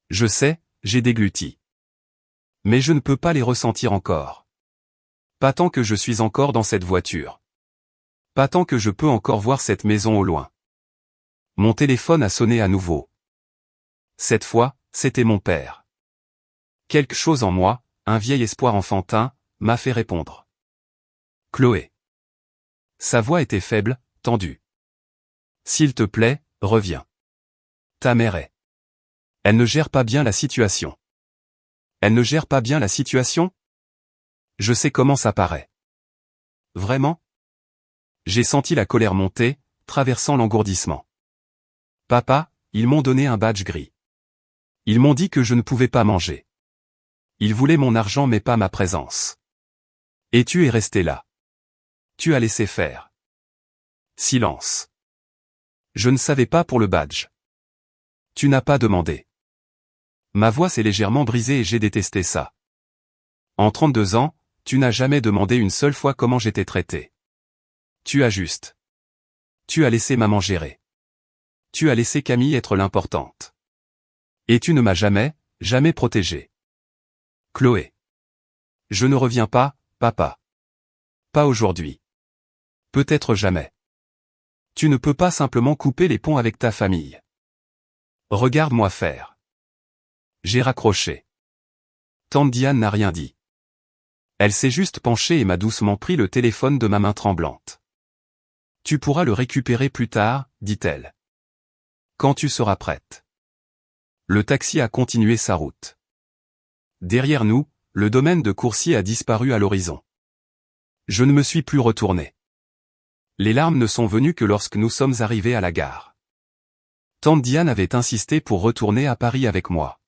Je sais, j'ai dégluti. Mais je ne peux pas les ressentir encore. Pas tant que je suis encore dans cette voiture. Pas tant que je peux encore voir cette maison au loin. Mon téléphone a sonné à nouveau. Cette fois, c'était mon père. Quelque chose en moi, un vieil espoir enfantin, m'a fait répondre. Chloé. Sa voix était faible, tendue. S'il te plaît, reviens. Ta mère est. Elle ne gère pas bien la situation. Elle ne gère pas bien la situation? Je sais comment ça paraît. Vraiment? J'ai senti la colère monter, traversant l'engourdissement. Papa, ils m'ont donné un badge gris. Ils m'ont dit que je ne pouvais pas manger. Ils voulaient mon argent mais pas ma présence. Et tu es resté là. Tu as laissé faire. Silence. Je ne savais pas pour le badge. Tu n'as pas demandé. Ma voix s'est légèrement brisée et j'ai détesté ça. En 32 ans, tu n'as jamais demandé une seule fois comment j'étais traité. Tu as juste. Tu as laissé maman gérer. Tu as laissé Camille être l'importante. Et tu ne m'as jamais, jamais protégé. Chloé. Je ne reviens pas, papa. Pas aujourd'hui. Peut-être jamais. Tu ne peux pas simplement couper les ponts avec ta famille. Regarde-moi faire. J'ai raccroché. Tante Diane n'a rien dit. Elle s'est juste penchée et m'a doucement pris le téléphone de ma main tremblante. Tu pourras le récupérer plus tard, dit-elle. Quand tu seras prête. Le taxi a continué sa route. Derrière nous, le domaine de Coursier a disparu à l'horizon. Je ne me suis plus retourné. Les larmes ne sont venues que lorsque nous sommes arrivés à la gare. Tante Diane avait insisté pour retourner à Paris avec moi.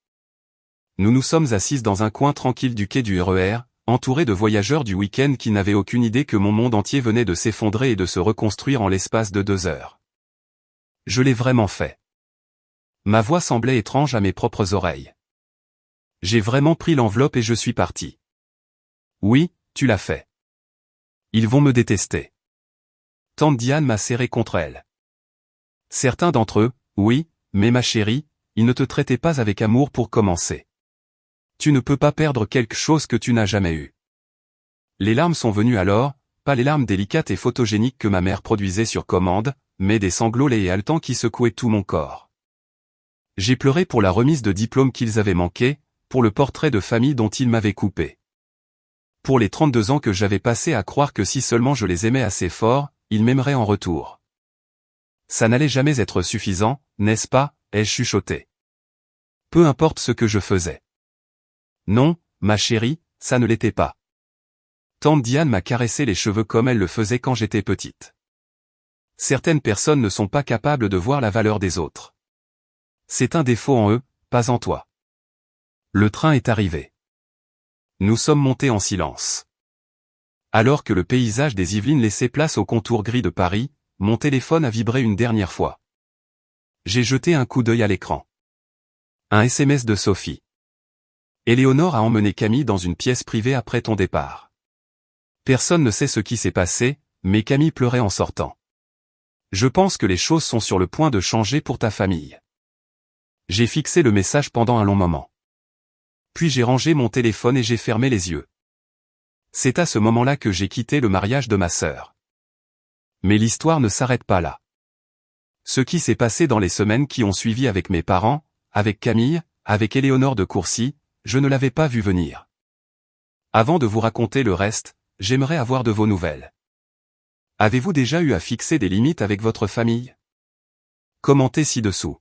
Nous nous sommes assises dans un coin tranquille du quai du RER, entourés de voyageurs du week-end qui n'avaient aucune idée que mon monde entier venait de s'effondrer et de se reconstruire en l'espace de 2 heures. Je l'ai vraiment fait. Ma voix semblait étrange à mes propres oreilles. J'ai vraiment pris l'enveloppe et je suis parti. Oui, tu l'as fait. Ils vont me détester. Tante Diane m'a serré contre elle. Certains d'entre eux, oui, mais ma chérie, ils ne te traitaient pas avec amour pour commencer. Tu ne peux pas perdre quelque chose que tu n'as jamais eu. Les larmes sont venues alors, pas les larmes délicates et photogéniques que ma mère produisait sur commande, mais des sanglots laids et haletants qui secouaient tout mon corps. J'ai pleuré pour la remise de diplôme qu'ils avaient manqué, pour le portrait de famille dont ils m'avaient coupé. Pour les 32 ans que j'avais passé à croire que si seulement je les aimais assez fort, ils m'aimeraient en retour. Ça n'allait jamais être suffisant, n'est-ce pas, ai-je chuchoté. Peu importe ce que je faisais. Non, ma chérie, ça ne l'était pas. Tante Diane m'a caressé les cheveux comme elle le faisait quand j'étais petite. Certaines personnes ne sont pas capables de voir la valeur des autres. C'est un défaut en eux, pas en toi. Le train est arrivé. Nous sommes montés en silence. Alors que le paysage des Yvelines laissait place au contour gris de Paris, mon téléphone a vibré une dernière fois. J'ai jeté un coup d'œil à l'écran. Un SMS de Sophie. Éléonore a emmené Camille dans une pièce privée après ton départ. Personne ne sait ce qui s'est passé, mais Camille pleurait en sortant. Je pense que les choses sont sur le point de changer pour ta famille. J'ai fixé le message pendant un long moment. Puis j'ai rangé mon téléphone et j'ai fermé les yeux. C'est à ce moment-là que j'ai quitté le mariage de ma sœur. Mais l'histoire ne s'arrête pas là. Ce qui s'est passé dans les semaines qui ont suivi avec mes parents, avec Camille, avec Éléonore de Courcy, je ne l'avais pas vu venir. Avant de vous raconter le reste, j'aimerais avoir de vos nouvelles. Avez-vous déjà eu à fixer des limites avec votre famille? Commentez ci-dessous.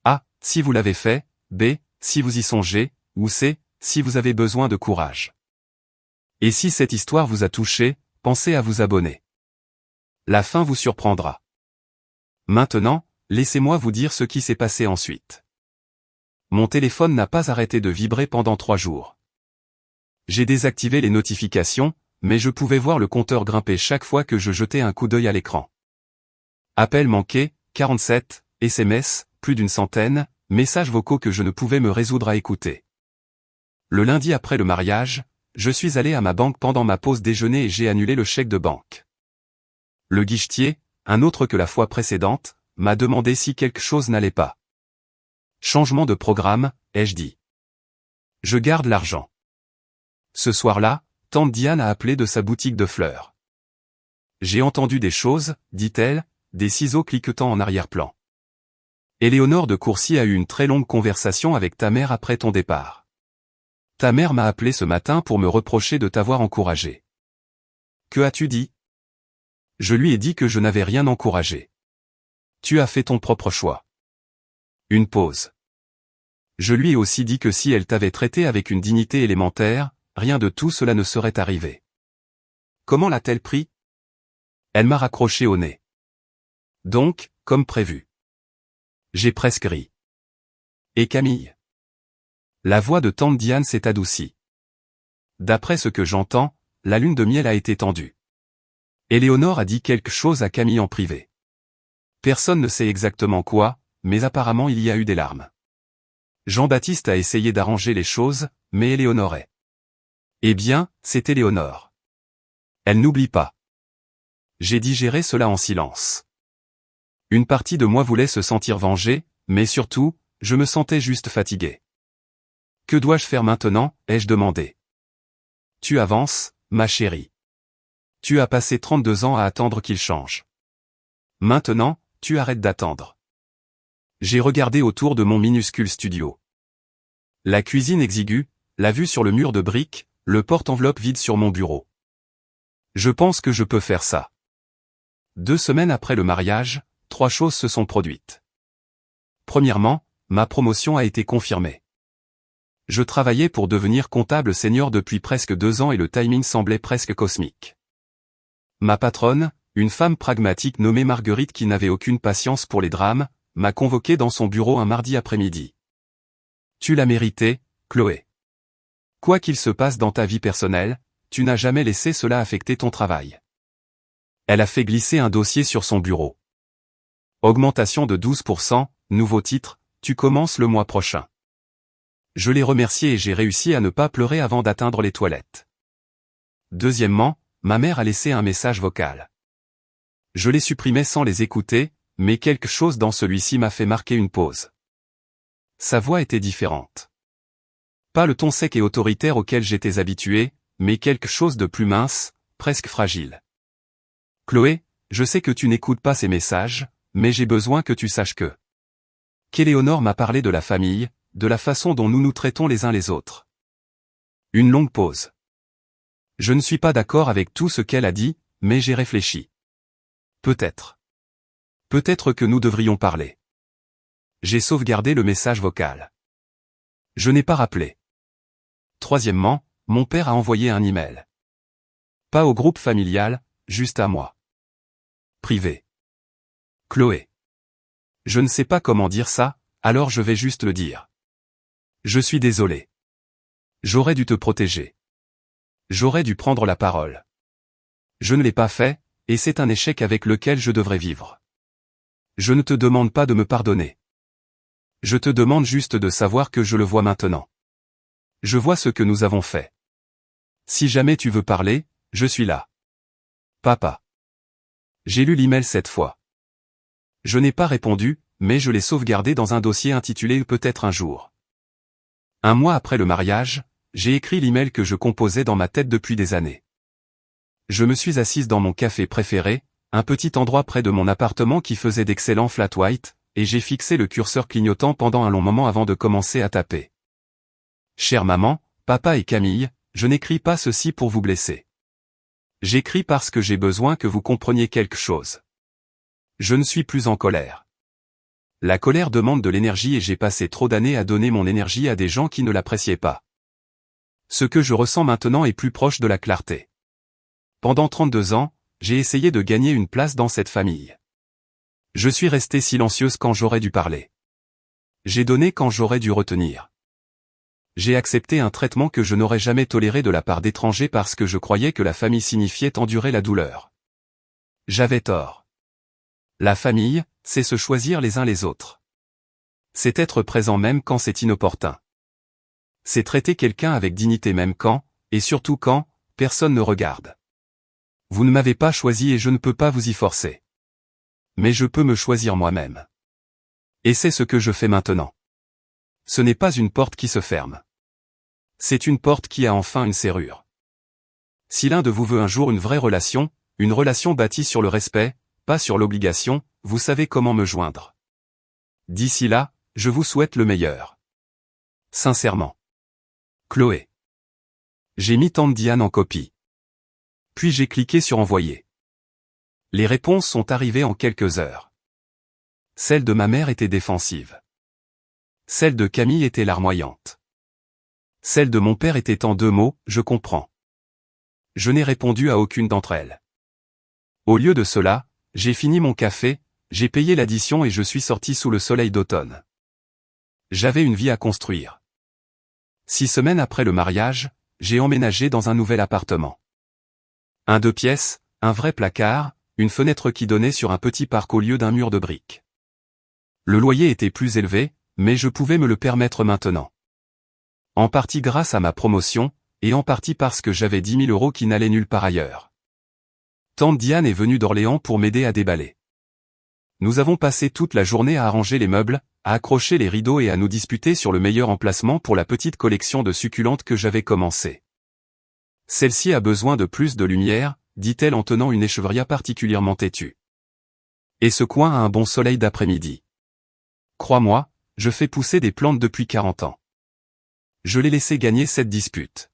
A. Si vous l'avez fait, B. Si vous y songez, ou C. Si vous avez besoin de courage. Et si cette histoire vous a touché, pensez à vous abonner. La fin vous surprendra. Maintenant, laissez-moi vous dire ce qui s'est passé ensuite. Mon téléphone n'a pas arrêté de vibrer pendant 3 jours. J'ai désactivé les notifications, mais je pouvais voir le compteur grimper chaque fois que je jetais un coup d'œil à l'écran. Appels manqués, 47, SMS, plus d'une centaine, messages vocaux que je ne pouvais me résoudre à écouter. Le lundi après le mariage, je suis allé à ma banque pendant ma pause déjeuner et j'ai annulé le chèque de banque. Le guichetier, un autre que la fois précédente, m'a demandé si quelque chose n'allait pas. Changement de programme, ai-je dit. Je garde l'argent. Ce soir-là, tante Diane a appelé de sa boutique de fleurs. J'ai entendu des choses, dit-elle, des ciseaux cliquetant en arrière-plan. Éléonore de Courcy a eu une très longue conversation avec ta mère après ton départ. Ta mère m'a appelé ce matin pour me reprocher de t'avoir encouragé. Que as-tu dit? Je lui ai dit que je n'avais rien encouragé. Tu as fait ton propre choix. Une pause. Je lui ai aussi dit que si elle t'avait traité avec une dignité élémentaire, rien de tout cela ne serait arrivé. Comment l'a-t-elle pris? Elle m'a raccroché au nez. Donc, comme prévu. J'ai presque ri. Et Camille? La voix de tante Diane s'est adoucie. D'après ce que j'entends, la lune de miel a été tendue. Éléonore a dit quelque chose à Camille en privé. Personne ne sait exactement quoi, mais apparemment il y a eu des larmes. Jean-Baptiste a essayé d'arranger les choses, mais Éléonore est. Eh bien, c'est Éléonore. Elle n'oublie pas. J'ai digéré cela en silence. Une partie de moi voulait se sentir vengé, mais surtout, je me sentais juste fatigué. Que dois-je faire maintenant, ai-je demandé. Tu avances, ma chérie. Tu as passé 32 ans à attendre qu'il change. Maintenant, tu arrêtes d'attendre. J'ai regardé autour de mon minuscule studio. La cuisine exiguë, la vue sur le mur de briques, le porte-enveloppe vide sur mon bureau. Je pense que je peux faire ça. 2 semaines après le mariage, 3 choses se sont produites. Premièrement, ma promotion a été confirmée. Je travaillais pour devenir comptable senior depuis presque 2 ans et le timing semblait presque cosmique. Ma patronne, une femme pragmatique nommée Marguerite qui n'avait aucune patience pour les drames, m'a convoqué dans son bureau un mardi après-midi. Tu l'as mérité, Chloé. Quoi qu'il se passe dans ta vie personnelle, tu n'as jamais laissé cela affecter ton travail. Elle a fait glisser un dossier sur son bureau. Augmentation de 12%, nouveau titre, tu commences le mois prochain. Je l'ai remercié et j'ai réussi à ne pas pleurer avant d'atteindre les toilettes. Deuxièmement, ma mère a laissé un message vocal. Je l'ai supprimé sans les écouter, mais quelque chose dans celui-ci m'a fait marquer une pause. Sa voix était différente. Pas le ton sec et autoritaire auquel j'étais habitué, mais quelque chose de plus mince, presque fragile. Chloé, je sais que tu n'écoutes pas ces messages, mais j'ai besoin que tu saches que qu'Éléonore m'a parlé de la famille, de la façon dont nous nous traitons les uns les autres. Une longue pause. Je ne suis pas d'accord avec tout ce qu'elle a dit, mais j'ai réfléchi. Peut-être. Peut-être que nous devrions parler. J'ai sauvegardé le message vocal. Je n'ai pas rappelé. Troisièmement, mon père a envoyé un email. Pas au groupe familial, juste à moi. Privé. Chloé. Je ne sais pas comment dire ça, alors je vais juste le dire. Je suis désolé. J'aurais dû te protéger. J'aurais dû prendre la parole. Je ne l'ai pas fait, et c'est un échec avec lequel je devrais vivre. Je ne te demande pas de me pardonner. Je te demande juste de savoir que je le vois maintenant. Je vois ce que nous avons fait. Si jamais tu veux parler, je suis là. Papa. J'ai lu l'email 7 fois. Je n'ai pas répondu, mais je l'ai sauvegardé dans un dossier intitulé Peut-être un jour. Un mois après le mariage, j'ai écrit l'email que je composais dans ma tête depuis des années. Je me suis assise dans mon café préféré, un petit endroit près de mon appartement qui faisait d'excellents flat white, et j'ai fixé le curseur clignotant pendant un long moment avant de commencer à taper. Chère maman, papa et Camille, je n'écris pas ceci pour vous blesser. J'écris parce que j'ai besoin que vous compreniez quelque chose. Je ne suis plus en colère. La colère demande de l'énergie et j'ai passé trop d'années à donner mon énergie à des gens qui ne l'appréciaient pas. Ce que je ressens maintenant est plus proche de la clarté. Pendant 32 ans, j'ai essayé de gagner une place dans cette famille. Je suis restée silencieuse quand j'aurais dû parler. J'ai donné quand j'aurais dû retenir. J'ai accepté un traitement que je n'aurais jamais toléré de la part d'étrangers parce que je croyais que la famille signifiait endurer la douleur. J'avais tort. La famille, c'est se choisir les uns les autres. C'est être présent même quand c'est inopportun. C'est traiter quelqu'un avec dignité même quand, et surtout quand, personne ne regarde. Vous ne m'avez pas choisi et je ne peux pas vous y forcer. Mais je peux me choisir moi-même. Et c'est ce que je fais maintenant. Ce n'est pas une porte qui se ferme. C'est une porte qui a enfin une serrure. Si l'un de vous veut un jour une relation bâtie sur le respect, pas sur l'obligation, vous savez comment me joindre. D'ici là, je vous souhaite le meilleur. Sincèrement. Chloé. J'ai mis tante Diane en copie. Puis j'ai cliqué sur envoyer. Les réponses sont arrivées en quelques heures. Celle de ma mère était défensive. Celle de Camille était larmoyante. Celle de mon père était en 2 mots, je comprends. Je n'ai répondu à aucune d'entre elles. Au lieu de cela, j'ai fini mon café, j'ai payé l'addition et je suis sorti sous le soleil d'automne. J'avais une vie à construire. 6 semaines après le mariage, j'ai emménagé dans un nouvel appartement. Un 2 pièces, un vrai placard, une fenêtre qui donnait sur un petit parc au lieu d'un mur de briques. Le loyer était plus élevé, mais je pouvais me le permettre maintenant. En partie grâce à ma promotion, et en partie parce que j'avais 10 000 € qui n'allaient nulle part ailleurs. Tante Diane est venue d'Orléans pour m'aider à déballer. Nous avons passé toute la journée à arranger les meubles, à accrocher les rideaux et à nous disputer sur le meilleur emplacement pour la petite collection de succulentes que j'avais commencée. Celle-ci a besoin de plus de lumière, dit-elle en tenant une écheveria particulièrement têtue. Et ce coin a un bon soleil d'après-midi. Crois-moi, je fais pousser des plantes depuis 40 ans. Je l'ai laissé gagner cette dispute.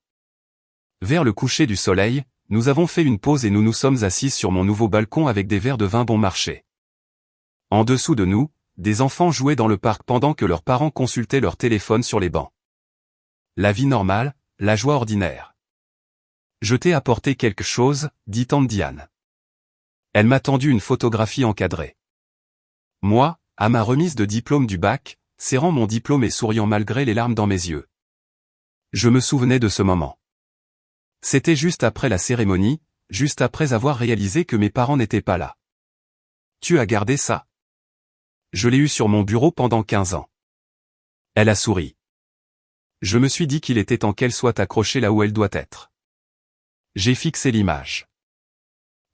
Vers le coucher du soleil, nous avons fait une pause et nous nous sommes assises sur mon nouveau balcon avec des verres de vin bon marché. En dessous de nous, des enfants jouaient dans le parc pendant que leurs parents consultaient leur téléphone sur les bancs. La vie normale, la joie ordinaire. Je t'ai apporté quelque chose, dit tante Diane. Elle m'a tendu une photographie encadrée. Moi, à ma remise de diplôme du bac, serrant mon diplôme et souriant malgré les larmes dans mes yeux. Je me souvenais de ce moment. C'était juste après la cérémonie, juste après avoir réalisé que mes parents n'étaient pas là. Tu as gardé ça? Je l'ai eu sur mon bureau pendant 15 ans. Elle a souri. Je me suis dit qu'il était temps qu'elle soit accrochée là où elle doit être. J'ai fixé l'image.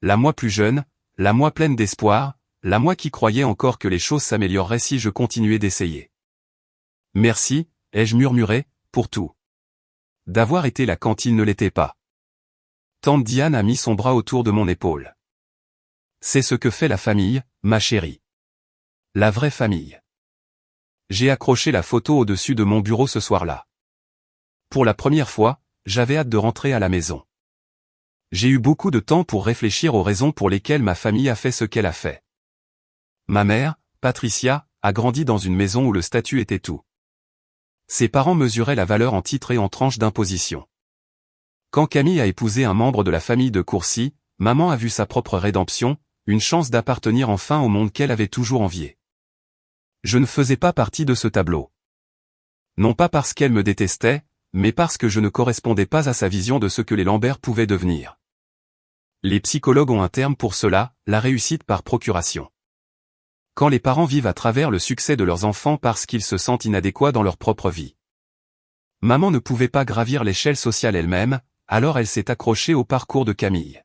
La moi plus jeune, la moi pleine d'espoir, la moi qui croyait encore que les choses s'amélioreraient si je continuais d'essayer. Merci, ai-je murmuré, pour tout. D'avoir été là quand il ne l'était pas. Tante Diane a mis son bras autour de mon épaule. C'est ce que fait la famille, ma chérie. La vraie famille. J'ai accroché la photo au-dessus de mon bureau ce soir-là. Pour la première fois, j'avais hâte de rentrer à la maison. J'ai eu beaucoup de temps pour réfléchir aux raisons pour lesquelles ma famille a fait ce qu'elle a fait. Ma mère, Patricia, a grandi dans une maison où le statut était tout. Ses parents mesuraient la valeur en titres et en tranches d'imposition. Quand Camille a épousé un membre de la famille de Courcy, maman a vu sa propre rédemption, une chance d'appartenir enfin au monde qu'elle avait toujours envié. Je ne faisais pas partie de ce tableau. Non pas parce qu'elle me détestait, mais parce que je ne correspondais pas à sa vision de ce que les Lambert pouvaient devenir. Les psychologues ont un terme pour cela, la réussite par procuration. Quand les parents vivent à travers le succès de leurs enfants parce qu'ils se sentent inadéquats dans leur propre vie. Maman ne pouvait pas gravir l'échelle sociale elle-même, alors elle s'est accrochée au parcours de Camille.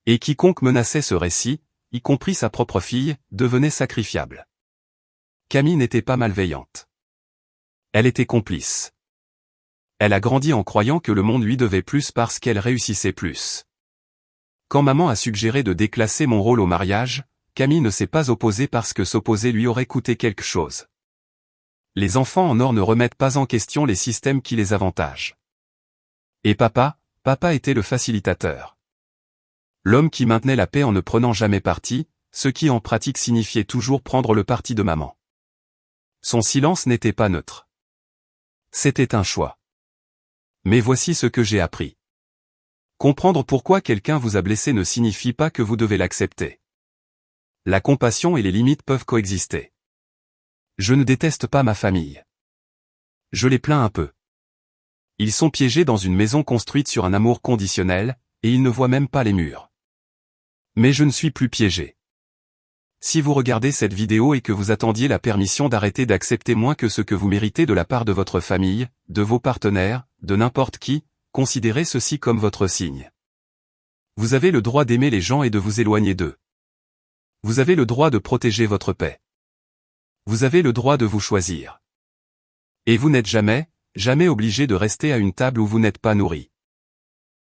Et quiconque menaçait ce récit, y compris sa propre fille, devenait sacrifiable. Camille n'était pas malveillante. Elle était complice. Elle a grandi en croyant que le monde lui devait plus parce qu'elle réussissait plus. Quand maman a suggéré de déclasser mon rôle au mariage, Camille ne s'est pas opposée parce que s'opposer lui aurait coûté quelque chose. Les enfants en or ne remettent pas en question les systèmes qui les avantagent. Et papa était le facilitateur. L'homme qui maintenait la paix en ne prenant jamais parti, ce qui en pratique signifiait toujours prendre le parti de maman. Son silence n'était pas neutre. C'était un choix. Mais voici ce que j'ai appris. Comprendre pourquoi quelqu'un vous a blessé ne signifie pas que vous devez l'accepter. La compassion et les limites peuvent coexister. Je ne déteste pas ma famille. Je les plains un peu. Ils sont piégés dans une maison construite sur un amour conditionnel, et ils ne voient même pas les murs. Mais je ne suis plus piégé. Si vous regardez cette vidéo et que vous attendiez la permission d'arrêter d'accepter moins que ce que vous méritez de la part de votre famille, de vos partenaires, de n'importe qui, considérez ceci comme votre signe. Vous avez le droit d'aimer les gens et de vous éloigner d'eux. Vous avez le droit de protéger votre paix. Vous avez le droit de vous choisir. Et vous n'êtes jamais obligé de rester à une table où vous n'êtes pas nourri.